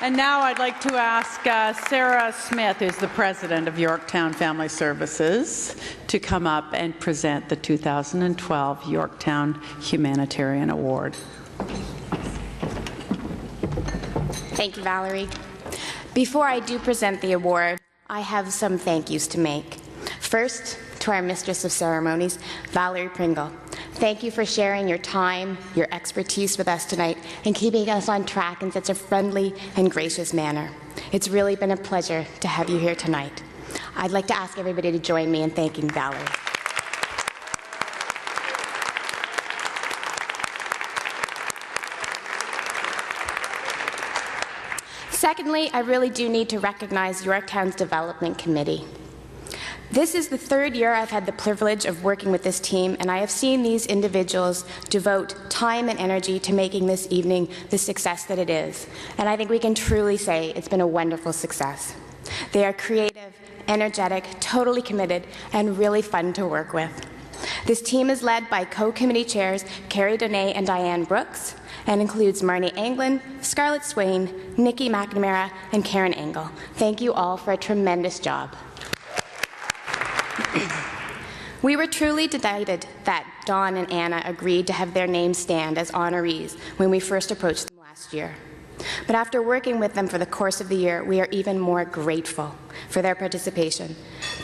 And now I'd like to ask Sarah Smith, who's the president of Yorktown Family Services, to come up and present the 2012 Yorktown Humanitarian Award. Thank you, Valerie. Before I do present the award, I have some thank yous to make. First, to our Mistress of Ceremonies, Valerie Pringle. Thank you for sharing your time, your expertise with us tonight, and keeping us on track in such a friendly and gracious manner. It's really been a pleasure to have you here tonight. I'd like to ask everybody to join me in thanking Valerie. Secondly, I really do need to recognize Yorktown's Development Committee. This is the third year I've had the privilege of working with this team, and I have seen these individuals devote time and energy to making this evening the success that it is. And I think we can truly say it's been a wonderful success. They are creative, energetic, totally committed, and really fun to work with. This team is led by co-committee chairs Carrie Donay and Diane Brooks, and includes Marnie Anglin, Scarlett Swain, Nikki McNamara, and Karen Engel. Thank you all for a tremendous job. We were truly delighted that Don and Anna agreed to have their names stand as honorees when we first approached them last year. But after working with them for the course of the year, we are even more grateful for their participation.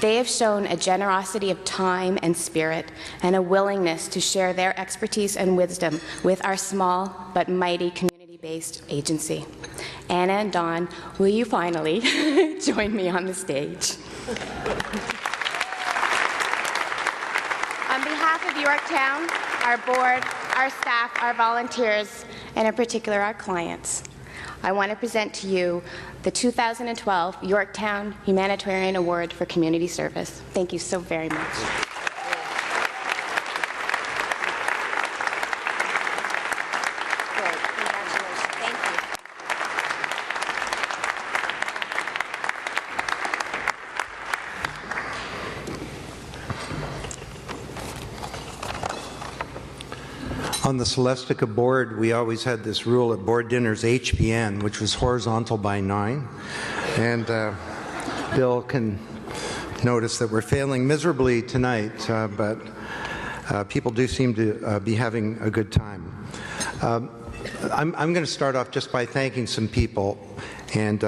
They have shown a generosity of time and spirit and a willingness to share their expertise and wisdom with our small but mighty community-based agency. Anna and Don, will you finally join me on the stage? On behalf of Yorktown, our board, our staff, our volunteers, and in particular our clients, I want to present to you the 2012 Yorktown Humanitarian Award for Community Service. Thank you so very much. On the Celestica board, we always had this rule at board dinners, HPN, which was horizontal by 9. And Bill can notice that we're failing miserably tonight, but people do seem to be having a good time. I'm going to start off just by thanking some people. And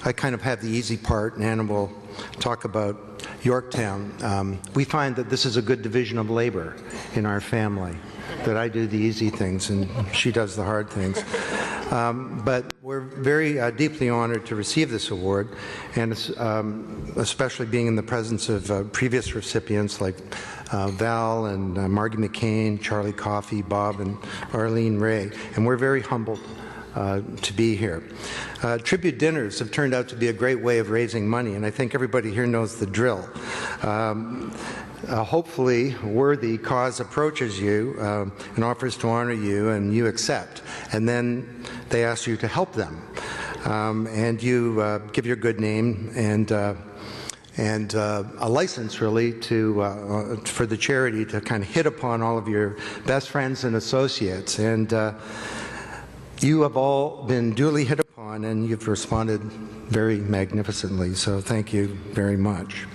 I kind of have the easy part, and Anna will talk about Yorktown. We find that this is a good division of labor in our family, that I do the easy things and she does the hard things. But we're very deeply honored to receive this award, and especially being in the presence of previous recipients like Val and Margie McCain, Charlie Coffey, Bob and Arlene Ray, and we're very humbled to be here. Tribute dinners have turned out to be a great way of raising money, and I think everybody here knows the drill. Hopefully, worthy cause approaches you and offers to honor you, and you accept. And then they ask you to help them. And you give your good name and a license, really, for the charity to kind of hit upon all of your best friends and associates. And you have all been duly hit upon, and you've responded very magnificently. So thank you very much.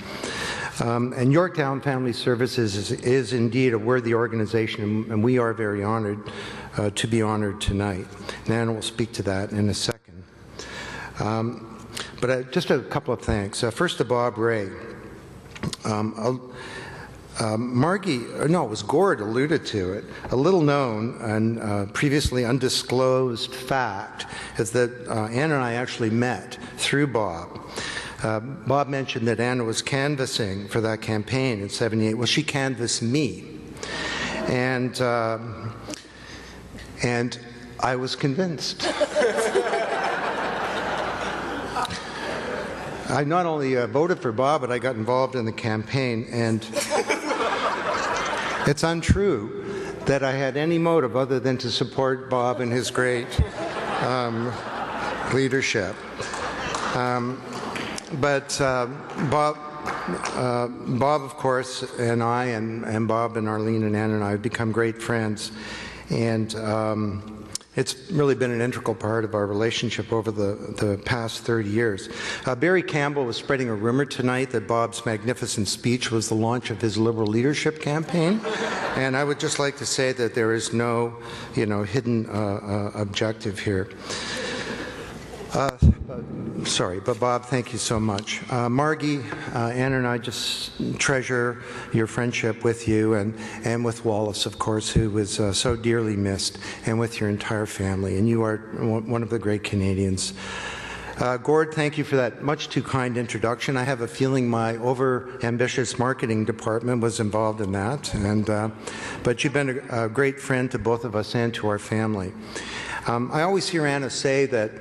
And Yorktown Family Services is indeed a worthy organization, and we are very honored to be honored tonight. And Anna will speak to that in a second. But just a couple of thanks. First to Bob Ray. It was Gord alluded to it. A little known and previously undisclosed fact is that Anna and I actually met through Bob. Bob mentioned that Anna was canvassing for that campaign in '78. Well, she canvassed me, and I was convinced. I not only voted for Bob, but I got involved in the campaign, and it's untrue that I had any motive other than to support Bob and his great leadership. But Bob, of course, and I, and Bob and Arlene and Anna and I have become great friends, and it's really been an integral part of our relationship over the past 30 years. Barry Campbell was spreading a rumor tonight that Bob's magnificent speech was the launch of his Liberal leadership campaign, and I would just like to say that there is no, hidden objective here. But Bob, thank you so much. Margie, Anna and I just treasure your friendship with you and with Wallace, of course, who was so dearly missed, and with your entire family. And you are one of the great Canadians. Gord, thank you for that much too kind introduction. I have a feeling my over-ambitious marketing department was involved in that. But you've been a great friend to both of us and to our family. I always hear Anna say that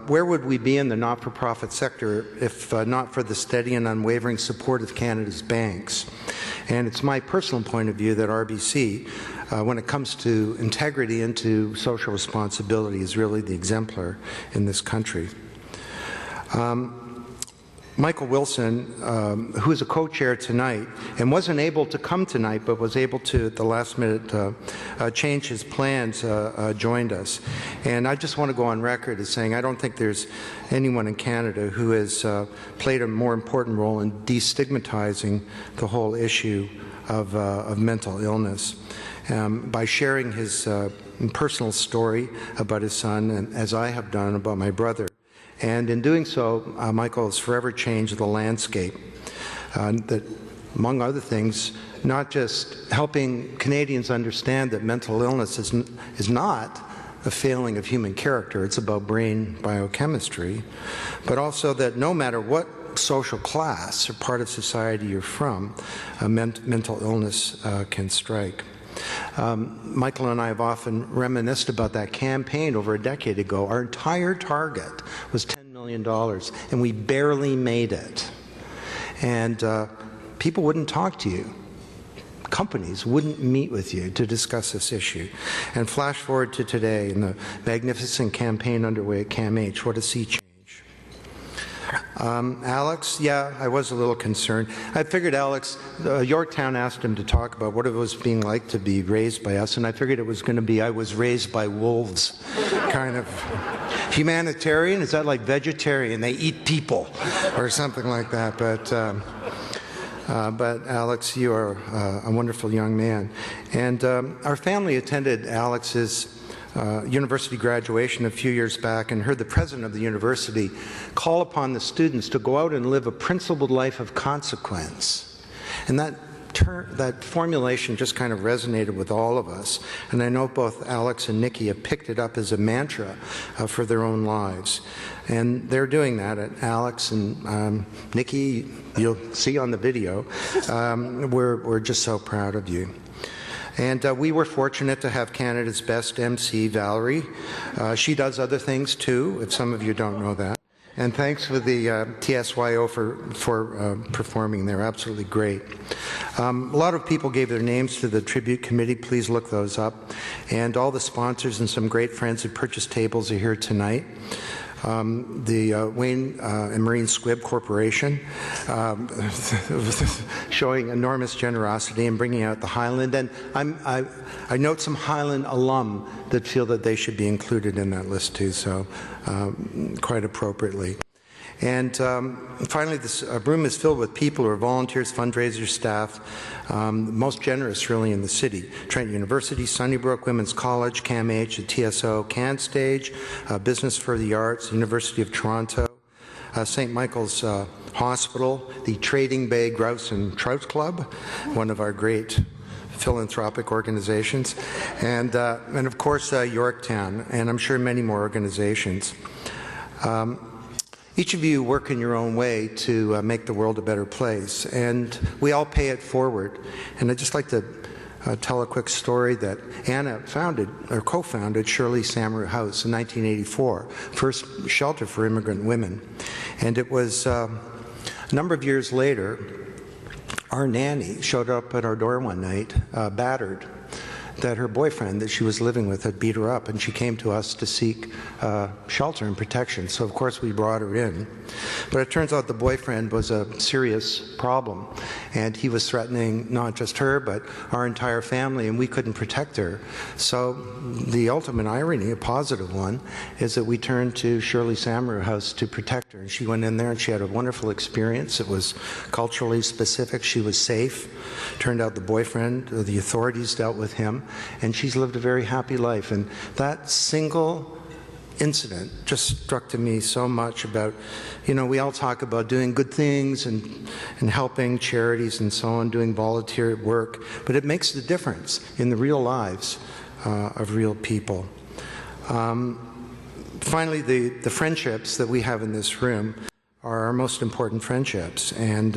where would we be in the not-for-profit sector if not for the steady and unwavering support of Canada's banks? And it's my personal point of view that RBC, when it comes to integrity and to social responsibility, is really the exemplar in this country. Michael Wilson, who is a co-chair tonight and wasn't able to come tonight but was able to at the last minute change his plans, joined us. And I just want to go on record as saying I don't think there's anyone in Canada who has played a more important role in destigmatizing the whole issue of mental illness. By sharing his personal story about his son, and as I have done about my brother. And in doing so, Michael has forever changed the landscape. That, among other things, not just helping Canadians understand that mental illness is not a failing of human character, it's about brain biochemistry, but also that no matter what social class or part of society you're from, mental illness can strike. Michael and I have often reminisced about that campaign over a decade ago. Our entire target was $10 million, and we barely made it. And people wouldn't talk to you. Companies wouldn't meet with you to discuss this issue. And flash forward to today and the magnificent campaign underway at CAMH. What a sea change. Alex, yeah, I was a little concerned. I figured Alex, Yorktown asked him to talk about what it was being like to be raised by us, and I figured it was going to be I was raised by wolves, kind of humanitarian. Is that like vegetarian? They eat people or something like that. But Alex, you are a wonderful young man. And our family attended Alex's university graduation a few years back and heard the president of the university call upon the students to go out and live a principled life of consequence. And that formulation just kind of resonated with all of us. And I know both Alex and Nikki have picked it up as a mantra for their own lives. And they're doing that. Alex and Nikki, you'll see on the video, we're just so proud of you. And we were fortunate to have Canada's best MC, Valerie. She does other things too, if some of you don't know that. And thanks for the TSYO for performing. They're absolutely great. A lot of people gave their names to the tribute committee. Please look those up. And all the sponsors and some great friends who purchased tables are here tonight. The Wayne and Marine Squibb Corporation showing enormous generosity and bringing out the Highland. And I note some Highland alum that feel that they should be included in that list too, so quite appropriately. And finally, this room is filled with people who are volunteers, fundraisers, staff, most generous really in the city. Trent University, Sunnybrook, Women's College, CAMH, the TSO, CanStage, Business for the Arts, University of Toronto, St. Michael's Hospital, the Trading Bay Grouse and Trout Club, one of our great philanthropic organizations, and of course Yorktown, and I'm sure many more organizations. Each of you work in your own way to make the world a better place, and we all pay it forward. And I'd just like to tell a quick story that Anna founded, or co-founded, Shirley Samru House in 1984, first shelter for immigrant women. And it was a number of years later, our nanny showed up at our door one night, battered, that her boyfriend that she was living with had beat her up, and she came to us to seek shelter and protection. So of course we brought her in. But it turns out the boyfriend was a serious problem, and he was threatening not just her but our entire family, and we couldn't protect her. So the ultimate irony, a positive one, is that we turned to Shirley Samru House to protect her. And she went in there and she had a wonderful experience. It was culturally specific. She was safe. Turned out the boyfriend, the authorities dealt with him, and she's lived a very happy life. And that single incident just struck to me so much about, you know, we all talk about doing good things and helping charities and so on, doing volunteer work, but it makes the difference in the real lives of real people. Finally, the friendships that we have in this room are our most important friendships, and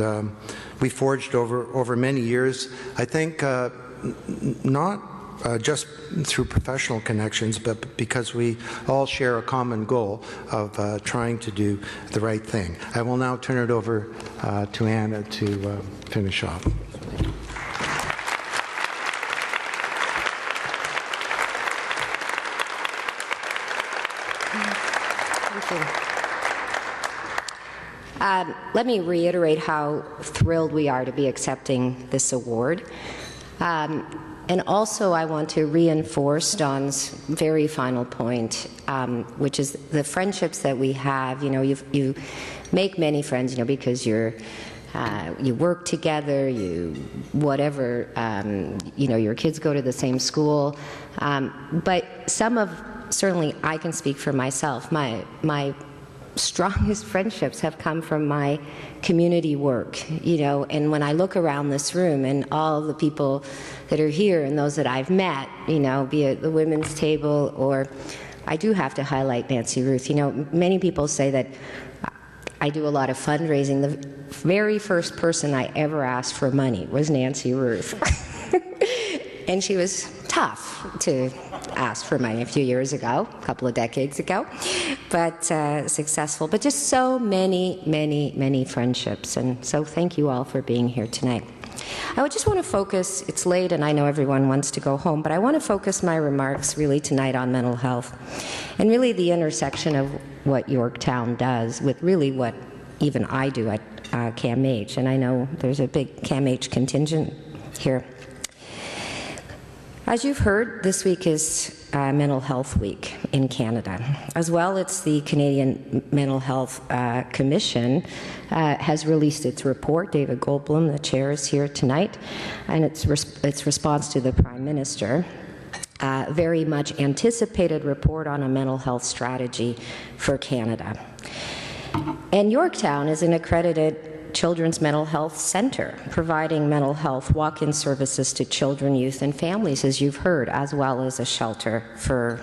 we forged over many years, I think, not just through professional connections, but because we all share a common goal of trying to do the right thing. I will now turn it over to Anna to finish off. Let me reiterate how thrilled we are to be accepting this award. And also I want to reinforce Don's very final point, which is the friendships that we have. You know, you make many friends, you know, because you work together, whatever, you know, your kids go to the same school. But certainly I can speak for myself, my strongest friendships have come from my community work, you know, and when I look around this room and all the people that are here and those that I've met, you know, be it the women's table, or I do have to highlight Nancy Ruth. You know, many people say that I do a lot of fundraising. The very first person I ever asked for money was Nancy Ruth. And she was tough to ask for money a few years ago, a couple of decades ago, but successful. But just so many, many, many friendships. And so thank you all for being here tonight. I would just want to focus, it's late and I know everyone wants to go home, but I want to focus my remarks really tonight on mental health and really the intersection of what Yorktown does with really what even I do at CAMH. And I know there's a big CAMH contingent here. As you've heard, this week is Mental Health Week in Canada. As well, it's the Canadian Mental Health Commission has released its report. David Goldblum, the chair, is here tonight, and its response to the Prime Minister. very much anticipated report on a mental health strategy for Canada. And Yorktown is an accredited Children's Mental Health Center, providing mental health walk-in services to children, youth, and families, as you've heard, as well as a shelter for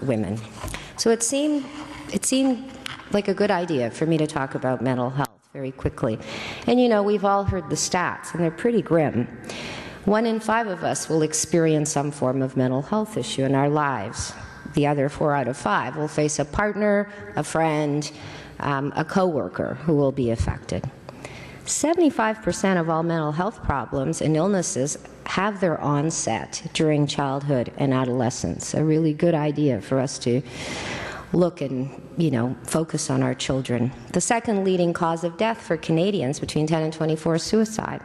women. So it seemed like a good idea for me to talk about mental health very quickly. And you know, we've all heard the stats, and they're pretty grim. 1 in 5 of us will experience some form of mental health issue in our lives. The other 4 out of 5 will face a partner, a friend, a coworker who will be affected. 75% of all mental health problems and illnesses have their onset during childhood and adolescence. A really good idea for us to look and, you know, focus on our children. The second leading cause of death for Canadians between 10 and 24 is suicide.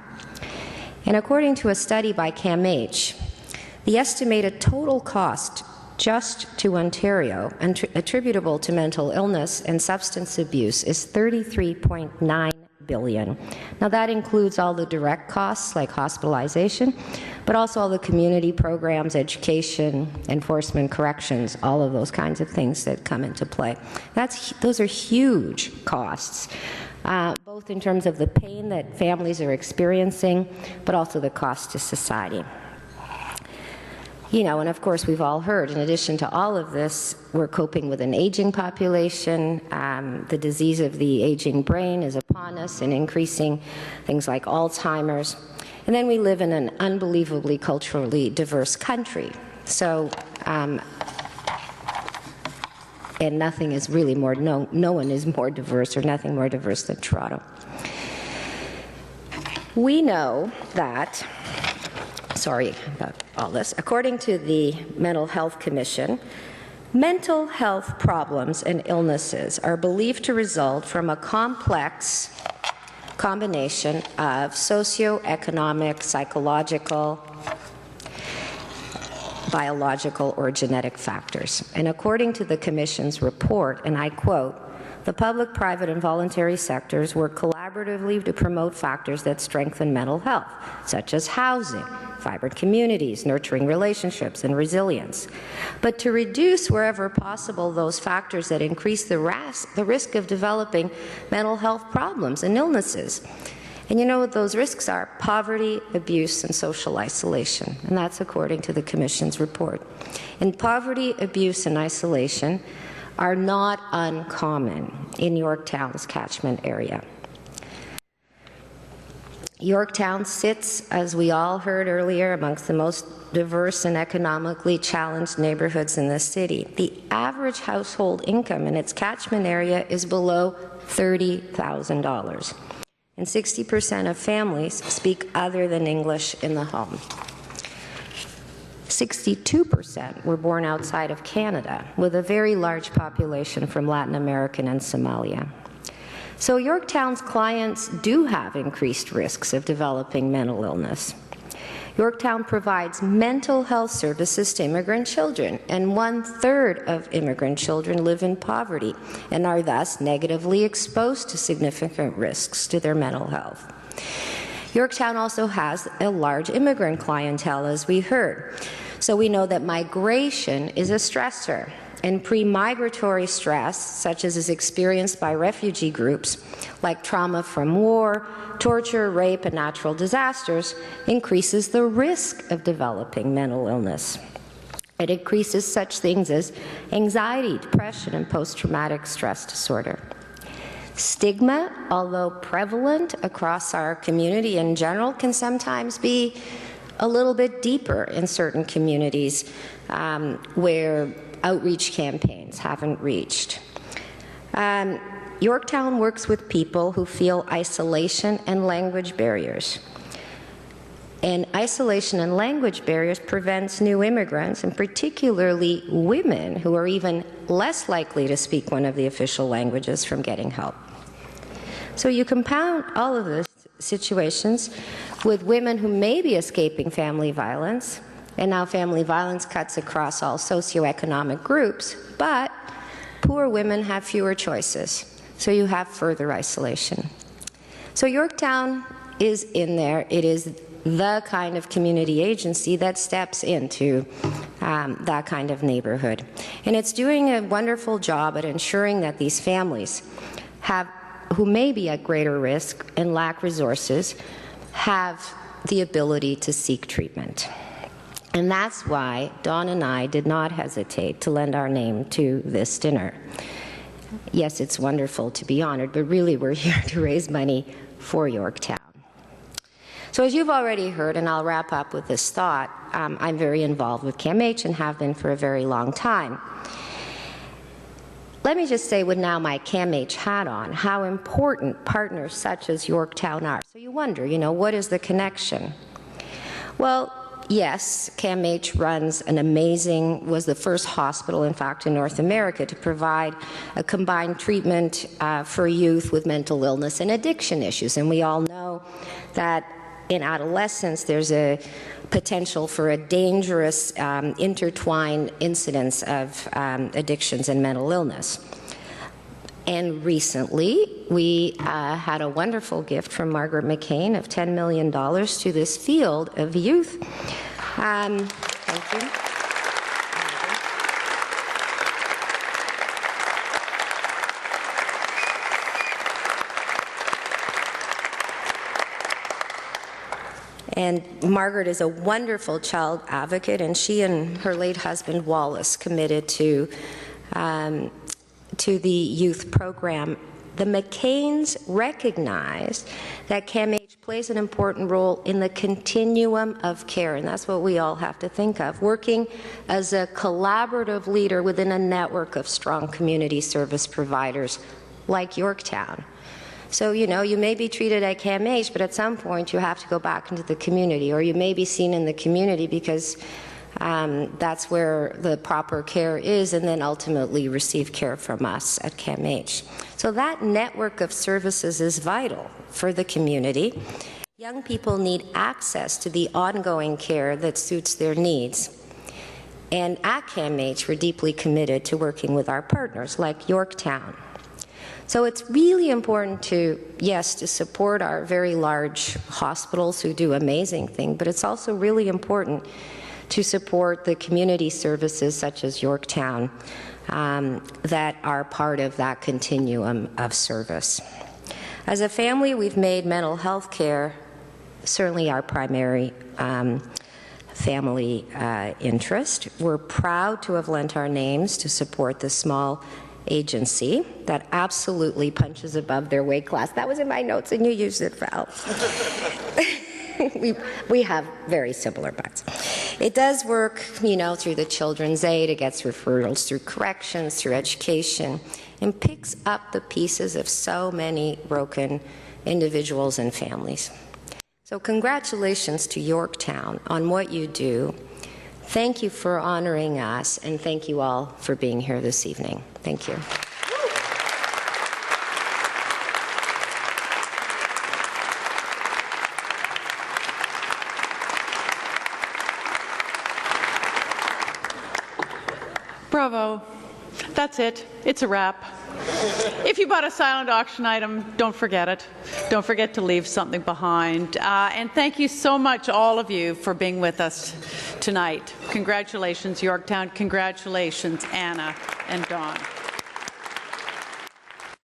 And according to a study by CAMH, the estimated total cost just to Ontario attributable to mental illness and substance abuse is $33.9 billion. Now that includes all the direct costs like hospitalization, but also all the community programs, education, enforcement, corrections, all of those kinds of things that come into play. Those are huge costs, both in terms of the pain that families are experiencing, but also the cost to society. You know, and of course we've all heard, in addition to all of this, we're coping with an aging population. The disease of the aging brain is upon us and increasing, things like Alzheimer's. And then we live in an unbelievably culturally diverse country. So, and nothing is really more, no one is more diverse or nothing more diverse than Toronto. We know that, sorry about all this, according to the Mental Health Commission, mental health problems and illnesses are believed to result from a complex combination of socioeconomic, psychological, biological, or genetic factors. And according to the Commission's report, and I quote, "The public, private, and voluntary sectors work collaboratively to promote factors that strengthen mental health, such as housing, vibrant communities, nurturing relationships, and resilience. But to reduce, wherever possible, those factors that increase the risk of developing mental health problems and illnesses." And you know what those risks are? Poverty, abuse, and social isolation. And that's according to the Commission's report. And poverty, abuse, and isolation are not uncommon in Yorktown's catchment area. Yorktown sits, as we all heard earlier, amongst the most diverse and economically challenged neighborhoods in the city. The average household income in its catchment area is below $30,000. And 60% of families speak other than English in the home. 62% were born outside of Canada, with a very large population from Latin America and Somalia. So Yorktown's clients do have increased risks of developing mental illness. Yorktown provides mental health services to immigrant children, and 1/3 of immigrant children live in poverty and are thus negatively exposed to significant risks to their mental health. Yorktown also has a large immigrant clientele, as we heard. So we know that migration is a stressor, and pre-migratory stress, such as is experienced by refugee groups, like trauma from war, torture, rape, and natural disasters, increases the risk of developing mental illness. It increases such things as anxiety, depression, and post-traumatic stress disorder. Stigma, although prevalent across our community in general, can sometimes be a little bit deeper in certain communities where outreach campaigns haven't reached. Yorktown works with people who feel isolation and language barriers. And isolation and language barriers prevents new immigrants, and particularly women who are even less likely to speak one of the official languages, from getting help. So you compound all of this situations with women who may be escaping family violence, and now family violence cuts across all socioeconomic groups, but poor women have fewer choices, so you have further isolation. So Yorktown is in there. It is the kind of community agency that steps in to that kind of neighborhood. And it's doing a wonderful job at ensuring that these families who may be at greater risk and lack resources have the ability to seek treatment. And that's why Dawn and I did not hesitate to lend our name to this dinner. Yes, it's wonderful to be honored, but really we're here to raise money for Yorktown. So as you've already heard, and I'll wrap up with this thought, I'm very involved with CAMH and have been for a very long time. Let me just say with now my CAMH hat on, how important partners such as Yorktown are. So you wonder, what is the connection? Well, yes, CAMH was the first hospital, in fact, in North America to provide a combined treatment for youth with mental illness and addiction issues. And we all know that in adolescence, there's a potential for a dangerous intertwined incidence of addictions and mental illness. And recently, we had a wonderful gift from Margaret McCain of $10 million to this field of youth. Thank you. And Margaret is a wonderful child advocate, and she and her late husband Wallace committed to the youth program. The McCains recognized that CAMH plays an important role in the continuum of care, and that's what we all have to think of, working as a collaborative leader within a network of strong community service providers like Yorktown. So, you may be treated at CAMH, but at some point you have to go back into the community, or you may be seen in the community because that's where the proper care is, and then ultimately receive care from us at CAMH. So that network of services is vital for the community. Young people need access to the ongoing care that suits their needs. And at CAMH, we're deeply committed to working with our partners like Yorktown. So it's really important to support our very large hospitals who do amazing things, but it's also really important to support the community services such as Yorktown that are part of that continuum of service. As a family, we've made mental health care certainly our primary family interest. We're proud to have lent our names to support the small agency that absolutely punches above their weight class. That was in my notes, and you used it, Val. we have very similar butts. It does work, through the Children's Aid. It gets referrals through corrections, through education, and picks up the pieces of so many broken individuals and families. So congratulations to Yorktown on what you do. Thank you for honoring us, and thank you all for being here this evening. Thank you. Bravo. That's it. It's a wrap. If you bought a silent auction item, don't forget it. Don't forget to leave something behind. And thank you so much, all of you, for being with us tonight. Congratulations, Yorktown. Congratulations, Anna and Dawn.